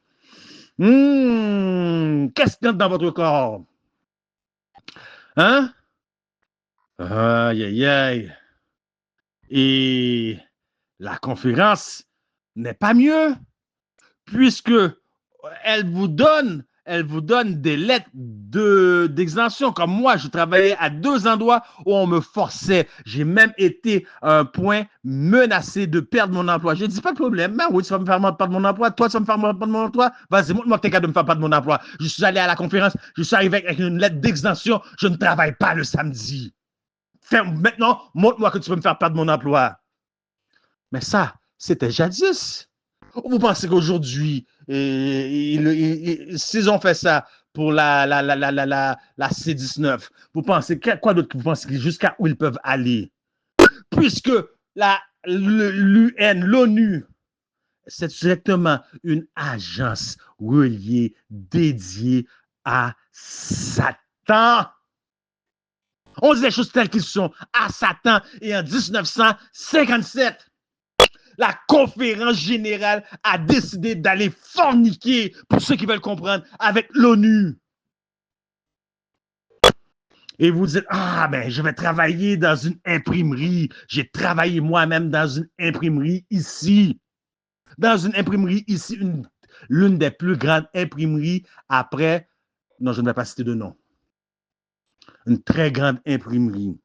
Speaker 1: Qu'est-ce qu'il y a dans votre corps? Hein? Aïe, aïe, aïe. Et la conférence n'est pas mieux, puisque elle vous donne des lettres d'exemption. Comme moi, je travaillais à 2 endroits où on me forçait. J'ai même été à un point menacé de perdre mon emploi. J'ai dit, pas de problème. Ben oui, tu vas me faire perdre mon emploi. Toi, tu vas me faire perdre mon emploi. Vas-y, montre-moi que tu es capable de me faire perdre mon emploi. Je suis allé à la conférence. Je suis arrivé avec une lettre d'exemption. Je ne travaille pas le samedi. Maintenant, montre-moi que tu peux me faire perdre mon emploi. Mais ça, c'était jadis. Vous pensez qu'aujourd'hui, s'ils ont fait ça pour la C19, vous pensez quoi d'autre que vous pensez jusqu'à où ils peuvent aller? Puisque l'ONU, c'est directement une agence reliée, dédiée à Satan. On dit les choses telles qu'elles sont à Satan. Et en 1957, la conférence générale a décidé d'aller forniquer, pour ceux qui veulent comprendre, avec l'ONU. Et vous dites, ah, ben, je vais travailler dans une imprimerie. J'ai travaillé moi-même dans une imprimerie ici. Dans une imprimerie ici, l'une des plus grandes imprimeries après, non, je ne vais pas citer de nom. Une très grande imprimerie.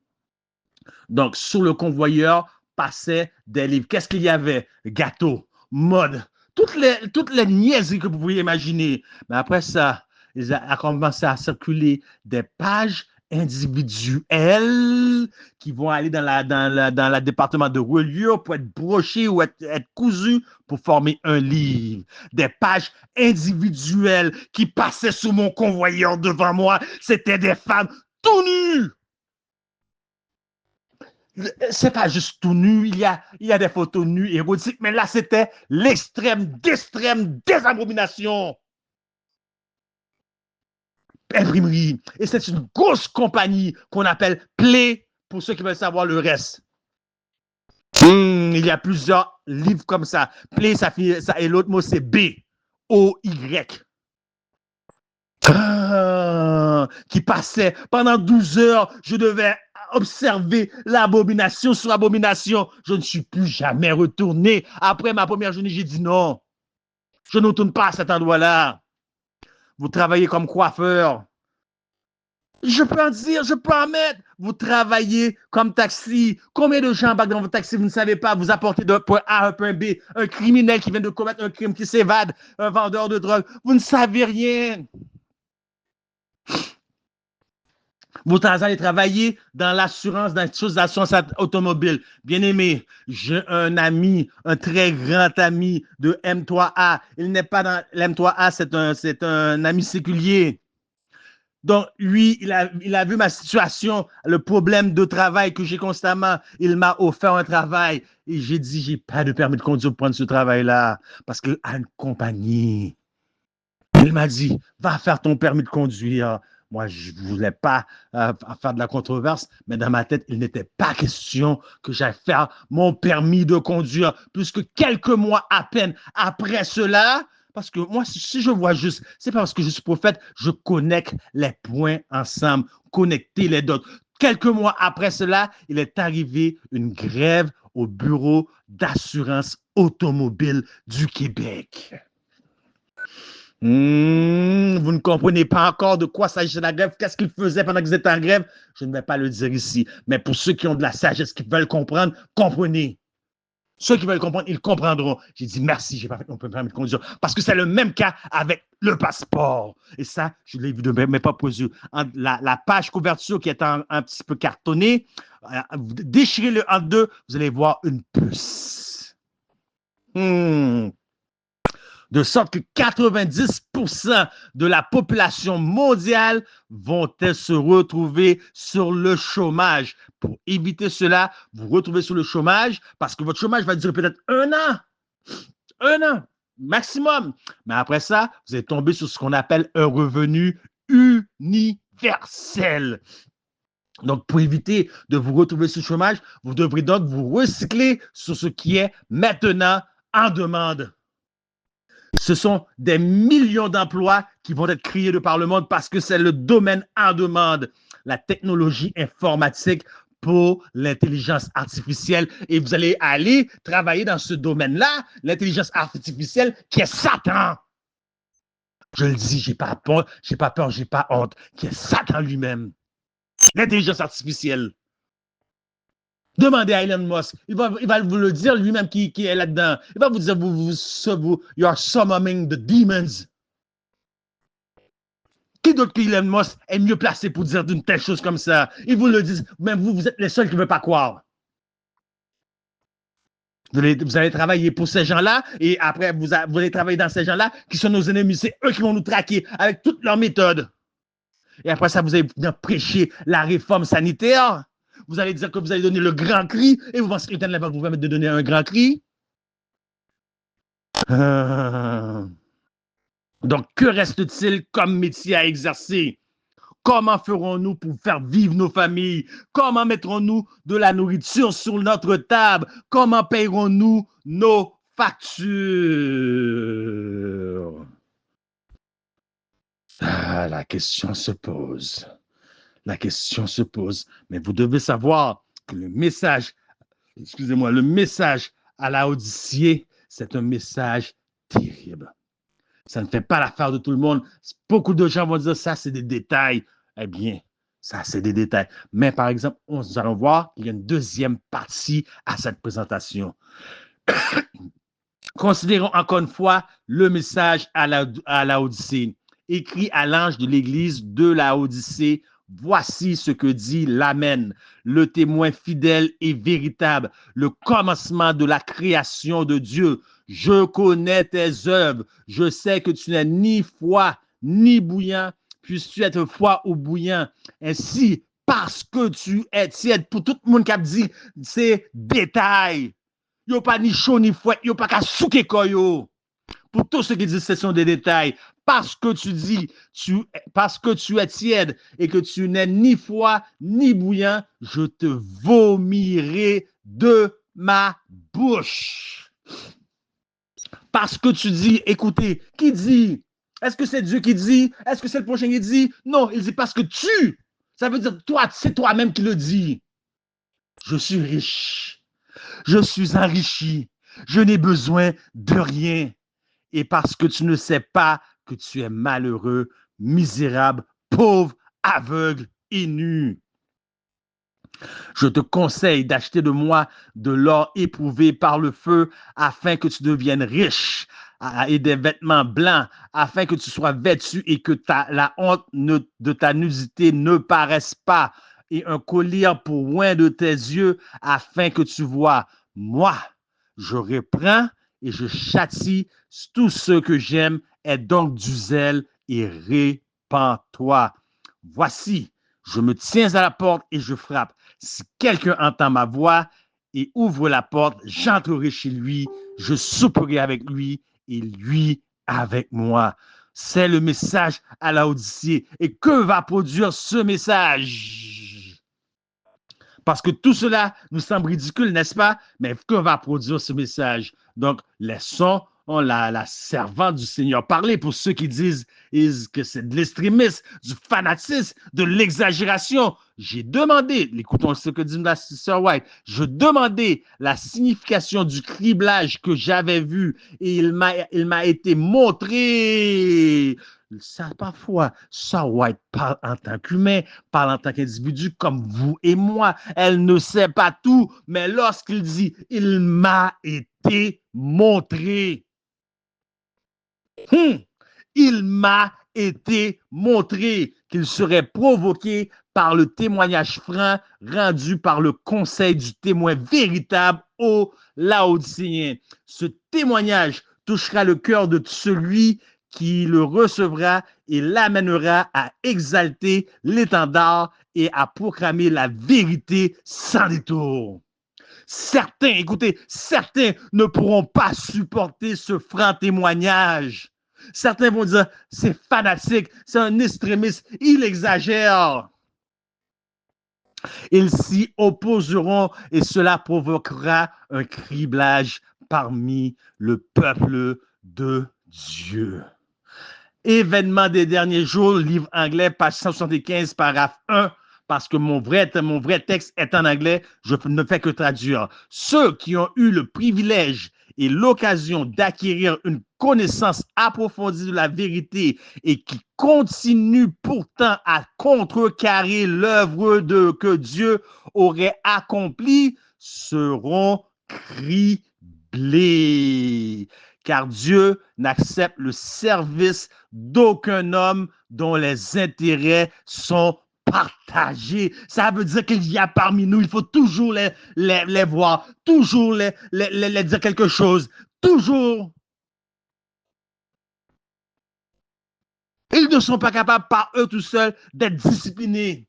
Speaker 1: Donc, sur le convoyeur passaient des livres. Qu'est-ce qu'il y avait? Gâteaux, mode, toutes les niaiseries que vous pouvez imaginer. Mais après ça, il a commencé à circuler des pages individuelles qui vont aller dans le département de reliure pour être brochées ou être cousues pour former un livre. Des pages individuelles qui passaient sous mon convoyeur devant moi. C'était des femmes tout nues. C'est pas juste tout nu, il y a des photos nues érotiques, mais là, c'était l'extrême des abominations. Imprimerie. Et c'est une grosse compagnie qu'on appelle Play, pour ceux qui veulent savoir le reste. Il y a plusieurs livres comme ça. Play, ça et l'autre mot, c'est B-O-Y. Qui passait pendant 12 heures, je devais observer l'abomination sur l'abomination. Je ne suis plus jamais retourné. Après ma première journée, j'ai dit non. Je ne retourne pas à cet endroit-là. Vous travaillez comme coiffeur. Je peux en dire, je peux en mettre. Vous travaillez comme taxi. Combien de gens embarquent dans votre taxi, vous ne savez pas. Vous apportez d'un point A à un point B. Un criminel qui vient de commettre un crime, qui s'évade. Un vendeur de drogue. Vous ne savez rien. Vous allez travailler dans l'assurance, dans les choses d'assurance automobile. Bien aimé, j'ai un ami, un très grand ami de M3A. Il n'est pas dans l'M3A, c'est un ami séculier. Donc, lui, il a vu ma situation, le problème de travail que j'ai constamment. Il m'a offert un travail et j'ai dit, j'ai pas de permis de conduire pour prendre ce travail-là parce qu'il a une compagnie. Il m'a dit, va faire ton permis de conduire. Moi, je ne voulais pas faire de la controverse, mais dans ma tête, il n'était pas question que j'aille faire mon permis de conduire, puisque quelques mois à peine après cela, Parce que moi, si je vois juste, c'est pas parce que je suis prophète, je connecte les points ensemble, connecter les dots. Quelques mois après cela, il est arrivé une grève au bureau d'assurance automobile du Québec. Vous ne comprenez pas encore de quoi s'agissait la grève. Qu'est-ce qu'ils faisaient pendant qu'ils étaient en grève? Je ne vais pas le dire ici. Mais pour ceux qui ont de la sagesse, qui veulent comprendre, comprenez. Ceux qui veulent comprendre, ils comprendront. J'ai dit merci, j'ai pas fait mon permis de conduire. Parce que c'est le même cas avec le passeport. Et ça, je l'ai vu de mes propres yeux. La page couverture qui est un petit peu cartonnée, déchirez-le en deux, vous allez voir une puce. De sorte que 90% de la population mondiale vont se retrouver sur le chômage. Pour éviter cela, vous retrouvez sur le chômage parce que votre chômage va durer peut-être un an maximum. Mais après ça, vous allez tomber sur ce qu'on appelle un revenu universel. Donc, pour éviter de vous retrouver sur le chômage, vous devrez donc vous recycler sur ce qui est maintenant en demande. Ce sont des millions d'emplois qui vont être créés de par le monde parce que c'est le domaine en demande, la technologie informatique pour l'intelligence artificielle. Et vous allez aller travailler dans ce domaine-là, l'intelligence artificielle qui est Satan. Je le dis, j'ai pas peur, j'ai pas honte, qui est Satan lui-même. L'intelligence artificielle. Demandez à Elon Musk. Il va vous le dire lui-même qui est là-dedans. Il va vous dire, you are summoning the demons. Qui d'autre que Elon Musk est mieux placé pour dire d'une telle chose comme ça? Ils vous le disent, même vous êtes les seuls qui ne veulent pas croire. Vous allez travailler pour ces gens-là et après, vous allez travailler dans ces gens-là qui sont nos ennemis. C'est eux qui vont nous traquer avec toutes leurs méthodes. Et après ça, vous allez venir prêcher la réforme sanitaire. Vous allez dire que vous allez donner le grand cri et vous pensez que l'Éternel va vous permettre de donner un grand cri. Donc, que reste-t-il comme métier à exercer? Comment ferons-nous pour faire vivre nos familles? Comment mettrons-nous de la nourriture sur notre table? Comment payerons-nous nos factures? La question se pose. La question se pose. Mais vous devez savoir que le message à Laodicée, c'est un message terrible. Ça ne fait pas l'affaire de tout le monde. Beaucoup de gens vont dire ça, c'est des détails. Eh bien, ça, c'est des détails. Mais par exemple, nous allons voir qu'il y a une deuxième partie à cette présentation. Considérons encore une fois le message à Laodicée. Écrit à l'ange de l'église de Laodicée, voici ce que dit l'Amen, le témoin fidèle et véritable, le commencement de la création de Dieu. Je connais tes œuvres, je sais que tu n'es ni froid ni bouillant, puisses-tu être froid ou bouillant. Ainsi, parce que tu es tiède, pour tout le monde qui a dit ces détails, il n'y a pas ni chaud ni froid, il n'y a pas qu'à souquer koyo. Pour tous ceux qui disent que ce sont des détails, parce que parce que tu es tiède et que tu n'es ni froid ni bouillant, je te vomirai de ma bouche. Parce que tu dis, écoutez, qui dit? Est-ce que c'est Dieu qui dit? Est-ce que c'est le prochain qui dit? Non, il dit parce que tu. Ça veut dire toi, c'est toi-même qui le dis. Je suis riche. Je suis enrichi. Je n'ai besoin de rien. Et parce que tu ne sais pas que tu es malheureux, misérable, pauvre, aveugle et nu. Je te conseille d'acheter de moi de l'or éprouvé par le feu afin que tu deviennes riche et des vêtements blancs afin que tu sois vêtu et que la honte de ta nudité ne paraisse pas et un collier pour loin de tes yeux afin que tu vois. Moi, je reprends et je châtie tout ce que j'aime est donc du zèle et répands-toi. Voici, je me tiens à la porte et je frappe. Si quelqu'un entend ma voix et ouvre la porte, j'entrerai chez lui, je souperai avec lui et lui avec moi. C'est le message à Laodicée. Et que va produire ce message? Parce que tout cela nous semble ridicule, n'est-ce pas? Mais que va produire ce message? Donc, laissons la servante du Seigneur parler pour ceux qui disent que c'est de l'extrémisme, du fanatisme, de l'exagération. J'ai demandé, écoutons ce que dit la sœur White, je demandais la signification du criblage que j'avais vu et il m'a été montré. Ça, parfois, sœur White parle en tant qu'humain, parle en tant qu'individu comme vous et moi. Elle ne sait pas tout, mais lorsqu'il dit, il m'a été montré. Il m'a été montré qu'il serait provoqué par le témoignage franc rendu par le conseil du témoin véritable aux Laodicéens. Ce témoignage touchera le cœur de celui qui le recevra et l'amènera à exalter l'étendard et à proclamer la vérité sans détour. Certains, écoutez, certains ne pourront pas supporter ce franc témoignage. Certains vont dire, c'est fanatique, c'est un extrémiste, il exagère. Ils s'y opposeront et cela provoquera un criblage parmi le peuple de Dieu. Événements des derniers jours, livre anglais, page 175, paragraphe 1, parce que mon vrai texte est en anglais, je ne fais que traduire. Ceux qui ont eu le privilège et l'occasion d'acquérir une connaissance approfondie de la vérité et qui continuent pourtant à contrecarrer l'œuvre que Dieu aurait accomplie seront criblés. Car Dieu n'accepte le service d'aucun homme dont les intérêts sont partagés. Ça veut dire qu'il y a parmi nous, il faut toujours les voir, toujours les dire quelque chose, toujours. Ils ne sont pas capables par eux tout seuls d'être disciplinés.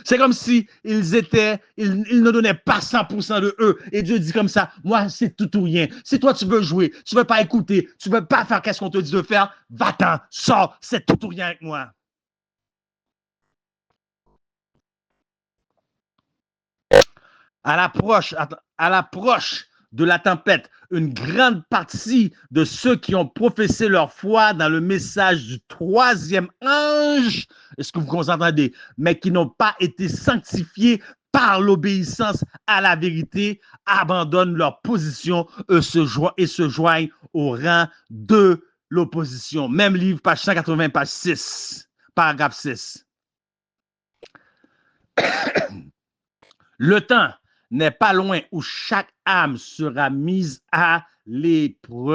Speaker 1: C'est comme si ils ne donnaient pas 100% de eux. Et Dieu dit comme ça, moi, c'est tout ou rien. Si toi, tu veux jouer, tu ne veux pas écouter, tu ne veux pas faire qu'est-ce qu'on te dit de faire, va-t'en, sors, c'est tout ou rien avec moi. À l'approche de la tempête, une grande partie de ceux qui ont professé leur foi dans le message du troisième ange, est-ce que vous entendez, mais qui n'ont pas été sanctifiés par l'obéissance à la vérité, abandonnent leur position et se joignent au rang de l'opposition. Même livre, page 180, page 6, paragraphe 6. Le temps n'est pas loin où chaque âme sera mise à l'épreuve.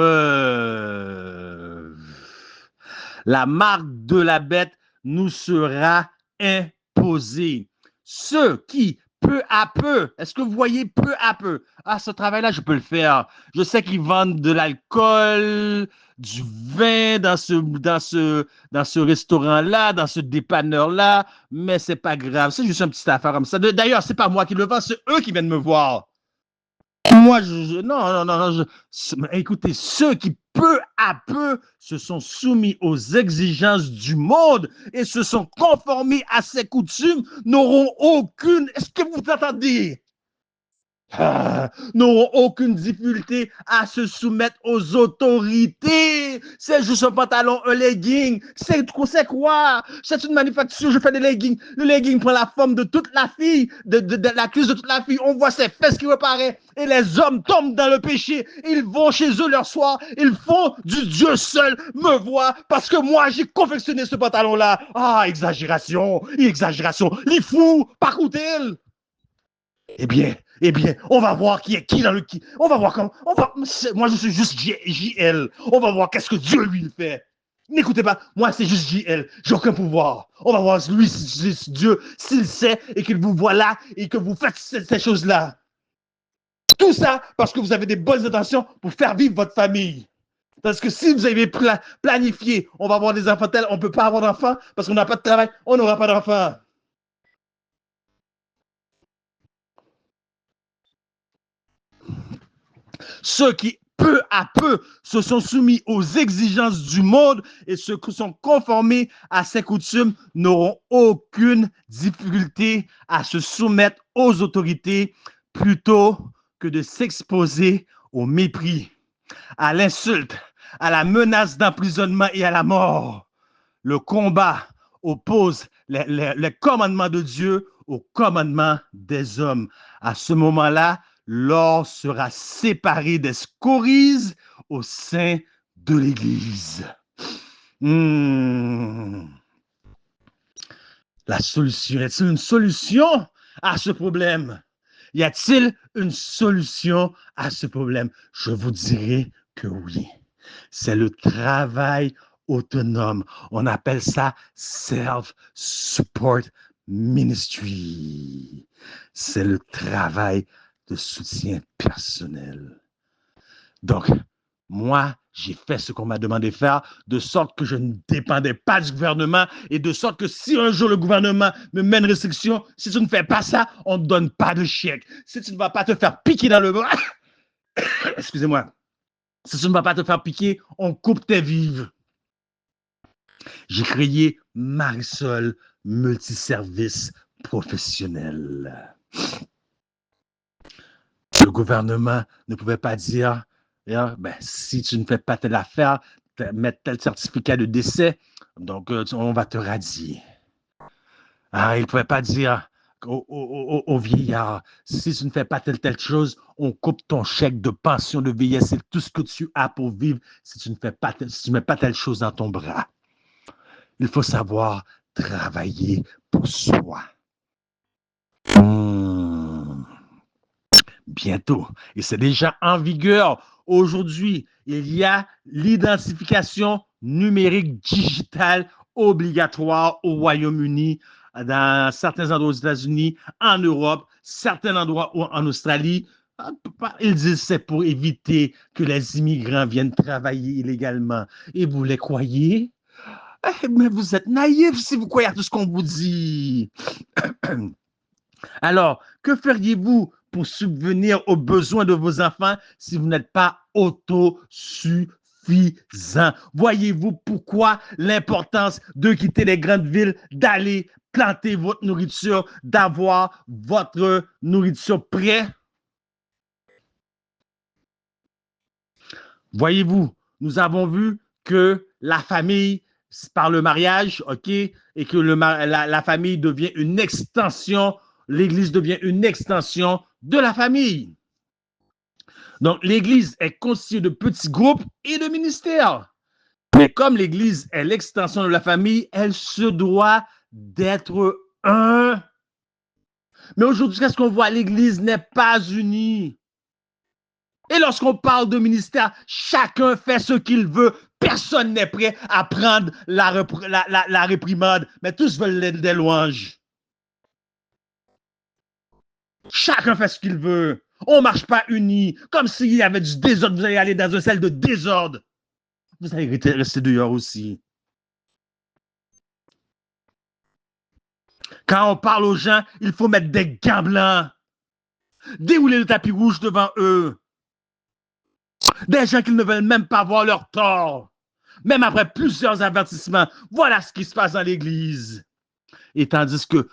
Speaker 1: La marque de la bête nous sera imposée. Ceux qui, peu à peu, est-ce que vous voyez peu à peu, ce travail-là, je peux le faire. Je sais qu'ils vendent de l'alcool, du vin dans ce restaurant-là, dans ce dépanneur-là, mais c'est pas grave. C'est juste une petite affaire comme ça. D'ailleurs, c'est pas moi qui le vends, c'est eux qui viennent me voir. Moi, non. Écoutez, ceux qui peu à peu se sont soumis aux exigences du monde et se sont conformés à ses coutumes n'auront aucune. Est-ce que vous entendez? N'auront aucune difficulté à se soumettre aux autorités. C'est juste un pantalon, un legging. C'est quoi? C'est une manufacture, je fais des leggings. Le legging prend la forme de toute la fille, de la cuisse de toute la fille. On voit ses fesses qui reparaissent et les hommes tombent dans le péché. Ils vont chez eux leur soir. Ils font du Dieu seul me voit parce que moi, j'ai confectionné ce pantalon-là. Exagération. Les fous, par où t'es-il? Eh bien, on va voir qui est qui dans le qui. On va voir comment. Moi, je suis juste JL. On va voir qu'est-ce que Dieu lui fait. N'écoutez pas, moi, c'est juste JL. J'ai aucun pouvoir. On va voir lui, Dieu, s'il sait et qu'il vous voit là et que vous faites ces choses-là. Tout ça parce que vous avez des bonnes intentions pour faire vivre votre famille. Parce que si vous avez planifié, on va avoir des enfants tels, on ne peut pas avoir d'enfants parce qu'on n'a pas de travail, on n'aura pas d'enfants. Ceux qui, peu à peu, se sont soumis aux exigences du monde et se sont conformés à ses coutumes n'auront aucune difficulté à se soumettre aux autorités plutôt que de s'exposer au mépris. à l'insulte, à la menace d'emprisonnement et à la mort. Le combat oppose les commandements de Dieu aux commandements des hommes. À ce moment-là, l'or sera séparé des scories au sein de l'Église. La solution, y a-t-il une solution à ce problème? Y a-t-il une solution à ce problème? Je vous dirai que oui. C'est le travail autonome. On appelle ça self-support ministry. C'est le travail de soutien personnel. Donc, moi, j'ai fait ce qu'on m'a demandé de faire, de sorte que je ne dépendais pas du gouvernement et de sorte que si un jour le gouvernement me met une restriction, si tu ne fais pas ça, on ne te donne pas de chèque. Si tu ne vas pas te faire piquer dans le bras, excusez-moi, si tu ne vas pas te faire piquer, on coupe tes vives. J'ai créé Marisol Multiservice Professionnel. Le gouvernement ne pouvait pas dire, ben, si tu ne fais pas telle affaire, mettre tel certificat de décès, donc on va te radier. Ah, il ne pouvait pas dire aux vieillards, si tu ne fais pas telle chose, on coupe ton chèque de pension de vieillesse, c'est tout ce que tu as pour vivre si tu ne fais pas, si tu mets pas telle chose dans ton bras. Il faut savoir travailler pour soi. Bientôt, et c'est déjà en vigueur aujourd'hui, il y a l'identification numérique digitale obligatoire au Royaume-Uni, dans certains endroits aux États-Unis, en Europe, certains endroits en Australie. Ils disent c'est pour éviter que les immigrants viennent travailler illégalement. Et vous les croyez? Mais vous êtes naïfs si vous croyez à tout ce qu'on vous dit. Alors, que feriez-vous pour subvenir aux besoins de vos enfants si vous n'êtes pas autosuffisant? Voyez-vous pourquoi l'importance de quitter les grandes villes, d'aller planter votre nourriture, d'avoir votre nourriture prête? Voyez-vous, nous avons vu que la famille, par le mariage, OK, et que la famille devient une extension, l'Église devient une extension de la famille. Donc, l'Église est constituée de petits groupes et de ministères. Mais comme l'Église est l'extension de la famille, elle se doit d'être un. Mais aujourd'hui, qu'est-ce qu'on voit? L'Église n'est pas unie. Et lorsqu'on parle de ministère, chacun fait ce qu'il veut. Personne n'est prêt à prendre la réprimande, mais tous veulent des louanges. Chacun fait ce qu'il veut. On ne marche pas unis. Comme s'il y avait du désordre, vous allez aller dans un salle de désordre. Vous allez rester dehors aussi. Quand on parle aux gens, il faut mettre des gants blancs. Dérouler le tapis rouge devant eux. Des gens qui ne veulent même pas voir leur tort. Même après plusieurs avertissements. Voilà ce qui se passe dans l'Église. Et tandis que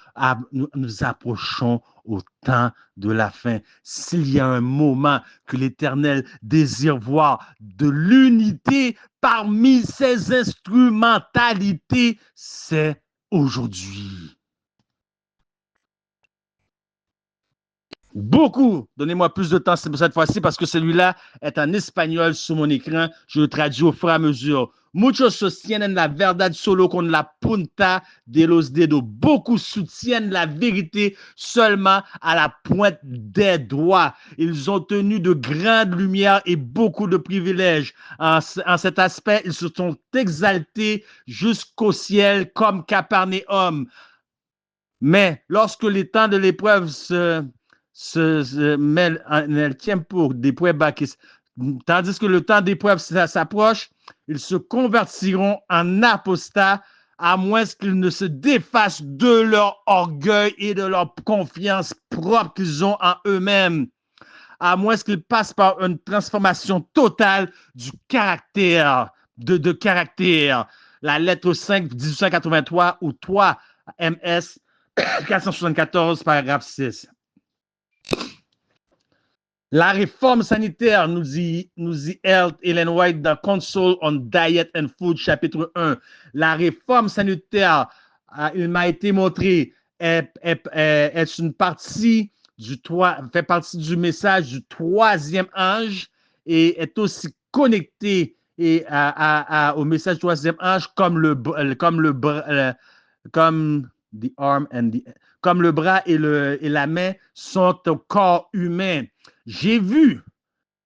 Speaker 1: nous approchons au temps de la fin, s'il y a un moment que l'Éternel désire voir de l'unité parmi ses instrumentalités, c'est aujourd'hui. Beaucoup. Donnez-moi plus de temps cette fois-ci parce que celui-là est en espagnol sur mon écran. Je le traduis au fur et à mesure. Muchos sostienen la verdad solo con la punta de los dedos. Beaucoup soutiennent la vérité seulement à la pointe des doigts. Ils ont tenu de grandes lumières et beaucoup de privilèges. En cet aspect, ils se sont exaltés jusqu'au ciel comme Capernaum. Mais lorsque les temps de l'épreuve mêle en el tiempo des pruebas, tandis que le temps d'épreuve s'approche, ils se convertiront en apostats à moins qu'ils ne se défassent de leur orgueil et de leur confiance propre qu'ils ont en eux-mêmes, à moins qu'ils passent par une transformation totale du caractère, de caractère. La lettre 5, 1883, ou 3, MS 474, paragraphe 6. La réforme sanitaire, nous dit Ellen White dans Council on Diet and Food, chapitre 1. La réforme sanitaire, il m'a été montré, est une partie fait partie du message du troisième ange et est aussi connecté au message du troisième ange comme the arm and the, comme le bras et la main sont au corps humain. J'ai vu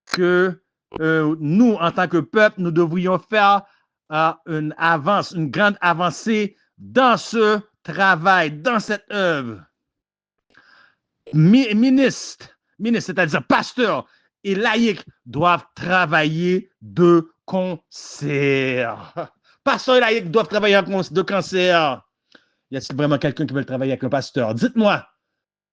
Speaker 1: que nous, en tant que peuple, nous devrions faire une grande avancée dans ce travail, dans cette œuvre. Ministres, c'est-à-dire pasteurs et laïcs, doivent travailler de concert. Pasteurs et laïcs doivent travailler de concert. Y a-t-il vraiment quelqu'un qui veut travailler avec un pasteur? Dites-moi,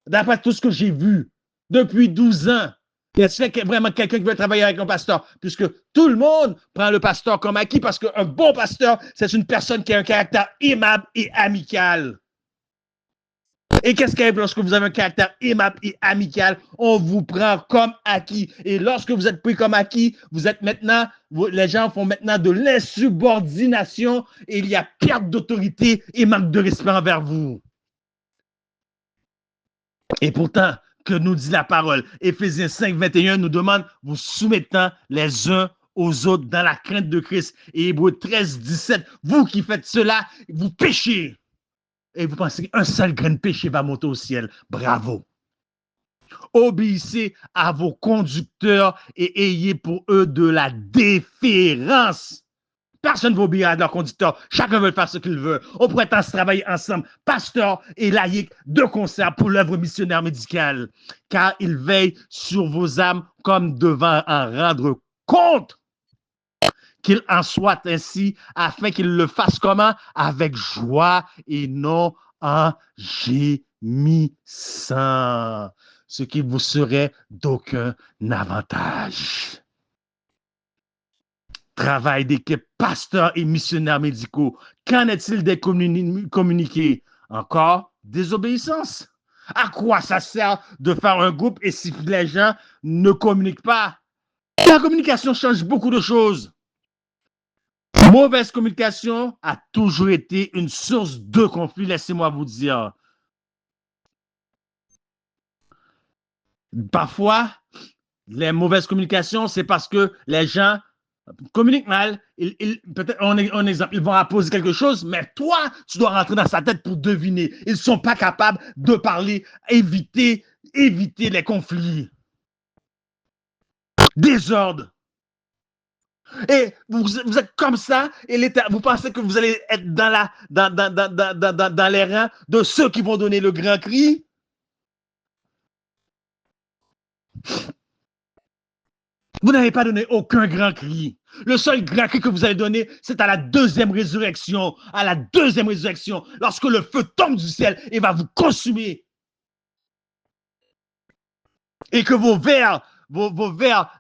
Speaker 1: d'après tout ce que j'ai vu depuis 12 ans, y a-t-il vraiment quelqu'un qui veut travailler avec un pasteur? Puisque tout le monde prend le pasteur comme acquis parce qu'un bon pasteur, c'est une personne qui a un caractère aimable et amical. Et qu'est-ce qui arrive lorsque vous avez un caractère aimable et amical? On vous prend comme acquis. Et lorsque vous êtes pris comme acquis, vous êtes maintenant, les gens font maintenant de l'insubordination et il y a perte d'autorité et manque de respect envers vous. Et pourtant, que nous dit la parole? Éphésiens 5, 21 nous demande, vous soumettant les uns aux autres dans la crainte de Christ. Et Hébreux 13, 17, vous qui faites cela, vous péchez. Et vous pensez qu'un seul grain de péché va monter au ciel. Bravo. Obéissez à vos conducteurs et ayez pour eux de la déférence. Personne ne va obéir à leur conducteur. Chacun veut faire ce qu'il veut. On pourrait travailler ensemble, pasteur et laïcs, de concert pour l'œuvre missionnaire médicale, car ils veillent sur vos âmes comme devant en rendre compte. Qu'il en soit ainsi, afin qu'ils le fassent comment? Avec joie et non en gémissant, ce qui vous serait d'aucun avantage. Travail d'équipe, pasteurs et missionnaires médicaux. Qu'en est-il des communiqués? Encore désobéissance. À quoi ça sert de faire un groupe et si les gens ne communiquent pas? La communication change beaucoup de choses. Mauvaise communication a toujours été une source de conflit, laissez-moi vous dire. Parfois, les mauvaises communications, c'est parce que les gens communiquent mal. Peut-être, on exemple, ils vont apposer quelque chose, mais toi, tu dois rentrer dans sa tête pour deviner. Ils ne sont pas capables de parler, éviter les conflits. Désordre. Et vous êtes comme ça, et vous pensez que vous allez être dans les rangs de ceux qui vont donner le grand cri? Vous n'avez pas donné aucun grand cri. Le seul grand cri que vous allez donner, c'est à la deuxième résurrection. À la deuxième résurrection, lorsque le feu tombe du ciel et va vous consumer. Et que vos verres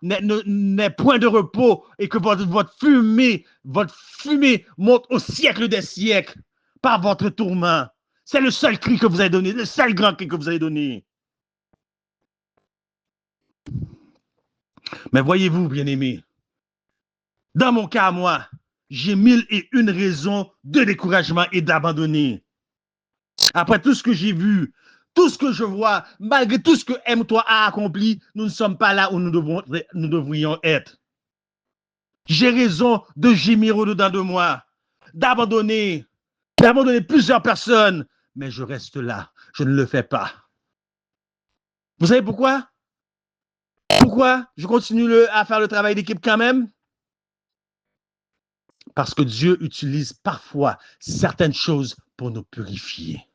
Speaker 1: n'est point de repos et que votre fumée monte au siècle des siècles par votre tourment. C'est le seul cri que vous avez donné, le seul grand cri que vous avez donné. Mais voyez-vous, bien-aimés, dans mon cas, moi, j'ai 1001 raisons de découragement et d'abandonner. Après tout ce que j'ai vu, tout ce que je vois, malgré tout ce que M3 a accompli, nous ne sommes pas là où nous devrions être. J'ai raison de gémir au-dedans de moi, d'abandonner plusieurs personnes, mais je reste là, je ne le fais pas. Vous savez pourquoi? Pourquoi je continue à faire le travail d'équipe quand même? Parce que Dieu utilise parfois certaines choses pour nous purifier.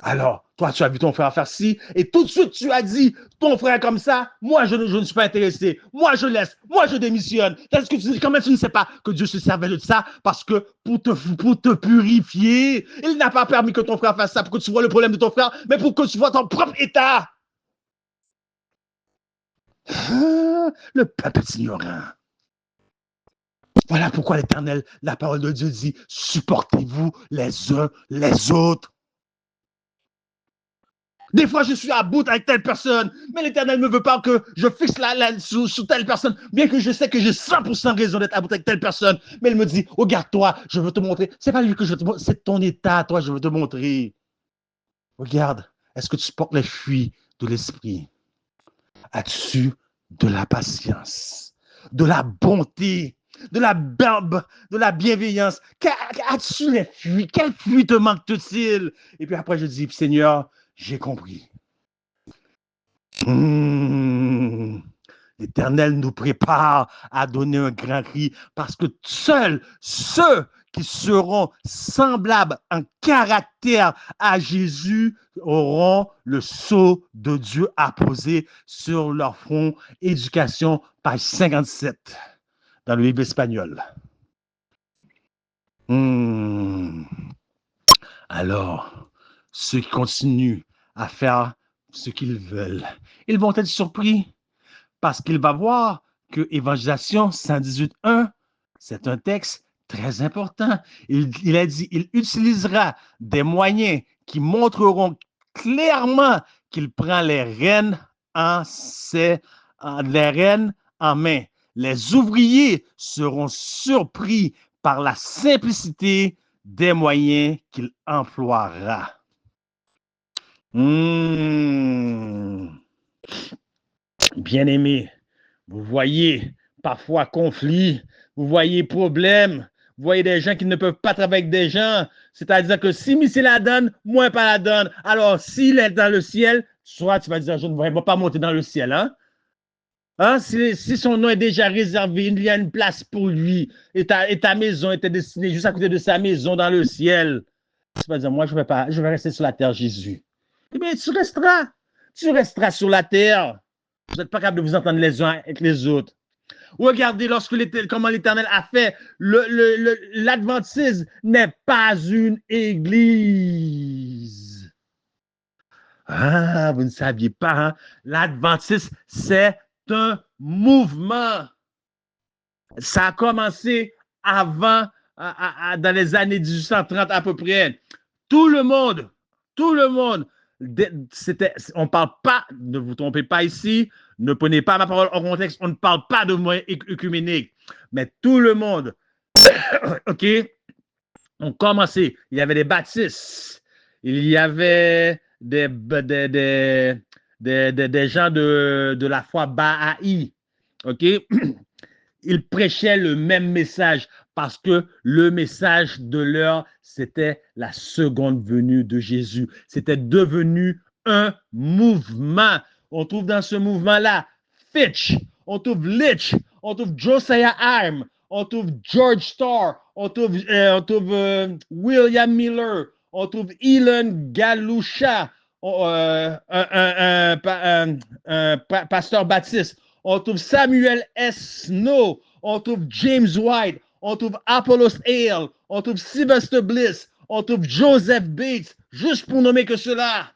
Speaker 1: Alors, toi, tu as vu ton frère faire ci, et tout de suite, tu as dit, ton frère comme ça, moi, je ne suis pas intéressé. Moi, je laisse. Moi, je démissionne. Est-ce que quand même, tu ne sais pas que Dieu se servait de ça parce que pour te purifier, il n'a pas permis que ton frère fasse ça pour que tu vois le problème de ton frère, mais pour que tu vois ton propre état. Le peuple est ignorant. Voilà pourquoi l'Éternel, la parole de Dieu dit, supportez-vous les uns les autres. Des fois, je suis à bout avec telle personne, mais l'Éternel ne veut pas que je fixe sur telle personne, bien que je sais que j'ai 100% raison d'être à bout avec telle personne. Mais il me dit, regarde-toi, je veux te montrer. C'est pas lui que je veux te montrer, c'est ton état, toi, je veux te montrer. Regarde, est-ce que tu portes les fruits de l'esprit? As-tu de la patience, de la bonté, de la barbe, de la bienveillance? As-tu les fruits? Quels fruits te manquent-t-il? Et puis après, je dis, Seigneur, j'ai compris. L'Éternel nous prépare à donner un grand cri parce que seuls ceux qui seront semblables en caractère à Jésus auront le sceau de Dieu apposé sur leur front. Éducation, page 57, dans le livre espagnol. Alors, ceux qui continuent à faire ce qu'ils veulent, ils vont être surpris parce qu'il va voir que Évangélisation 118.1, c'est un texte très important. Il a dit, il utilisera des moyens qui montreront clairement qu'il prend les rênes en main. Les ouvriers seront surpris par la simplicité des moyens qu'il emploiera. Bien-aimés, vous voyez parfois conflit, vous voyez problème, vous voyez des gens qui ne peuvent pas travailler avec des gens, c'est-à-dire que si Messie la donne, moi pas la donne. Alors, s'il est dans le ciel, soit tu vas dire, je ne vais pas monter dans le ciel, hein? Hein? Si son nom est déjà réservé, il y a une place pour lui, et ta maison était destinée juste à côté de sa maison dans le ciel. Tu vas dire, moi, je vais rester sur la terre, Jésus. Eh bien, tu resteras sur la terre. Vous n'êtes pas capable de vous entendre les uns avec les autres. Regardez comment l'Éternel a fait. L'adventisme n'est pas une église. Ah, vous ne saviez pas, hein? L'adventisme, c'est un mouvement. Ça a commencé avant, dans les années 1830 à peu près. Tout le monde, on ne parle pas, ne vous trompez pas ici, ne prenez pas ma parole en contexte, on ne parle pas de moyens œcuméniques, mais tout le monde, OK, ont commencé. Il y avait des baptistes, il y avait des gens de la foi Baha'i, OK? Ils prêchaient le même message parce que le message de l'heure, c'était la seconde venue de Jésus. C'était devenu un mouvement. On trouve dans ce mouvement-là Fitch, on trouve Litch, on trouve Josiah Arm, on trouve George Starr, on trouve William Miller, on trouve Elon Galusha, un pasteur baptiste. On trouve Samuel S. Snow, on trouve James White, on trouve Apollos Hale, on trouve Sylvester Bliss, on trouve Joseph Bates, juste pour nommer que cela.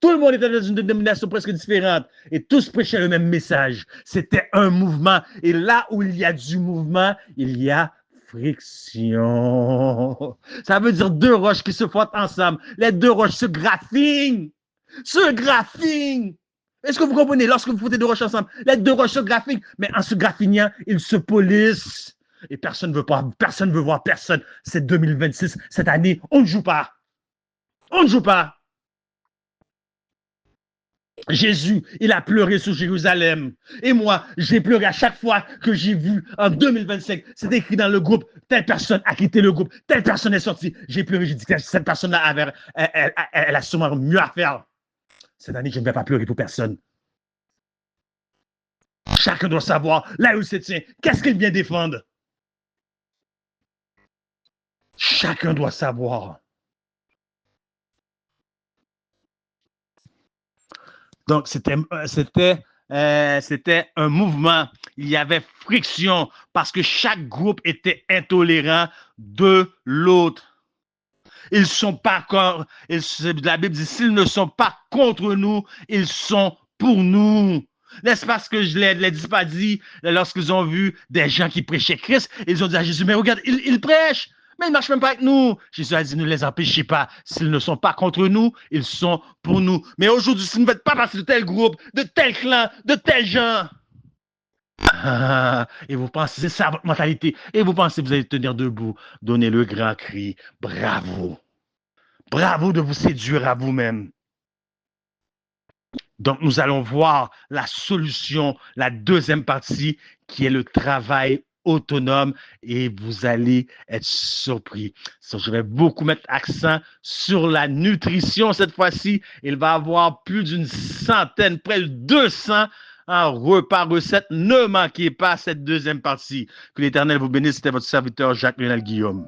Speaker 1: Tout le monde était dans une dénomination presque différente et tous prêchaient le même message. C'était un mouvement. Et là où il y a du mouvement, il y a friction. Ça veut dire deux roches qui se frottent ensemble. Les deux roches se graffinent. Est-ce que vous comprenez? Lorsque vous foutez deux roches ensemble, les deux roches se graffinent, mais en se graffinant, ils se polissent. Et personne ne veut voir personne. C'est 2026. Cette année, on ne joue pas. Jésus, il a pleuré sur Jérusalem. Et moi, j'ai pleuré à chaque fois que j'ai vu en 2025, c'est écrit dans le groupe, telle personne a quitté le groupe, telle personne est sortie. J'ai pleuré, j'ai dit que cette personne-là, elle a sûrement mieux à faire. Cette année, je ne vais pas pleurer pour personne. Chacun doit savoir là où il se tient. Qu'est-ce qu'il vient défendre? Chacun doit savoir. Donc, c'était un mouvement. Il y avait friction parce que chaque groupe était intolérant de l'autre. Ils sont pas la Bible dit, s'ils ne sont pas contre nous, ils sont pour nous. N'est-ce pas ce que je l'ai pas dit lorsqu'ils ont vu des gens qui prêchaient Christ? Ils ont dit à Jésus, mais regarde, il prêche. Mais ils ne marchent même pas avec nous. Jésus a dit, ne les empêchez pas. S'ils ne sont pas contre nous, ils sont pour nous. Mais aujourd'hui, si vous ne faites pas partie de tel groupe, de tel clan, de tel gens, et vous pensez, c'est ça votre mentalité, et vous pensez que vous allez tenir debout, donnez le grand cri, bravo. Bravo de vous séduire à vous-même. Donc, nous allons voir la solution, la deuxième partie, qui est le travail autonome, et vous allez être surpris. Je vais beaucoup mettre accent sur la nutrition cette fois-ci. Il va y avoir plus d'une centaine, près de 200 repas, recettes. Ne manquez pas cette deuxième partie. Que l'Éternel vous bénisse. C'était votre serviteur Jacques-Lionel Guillaume.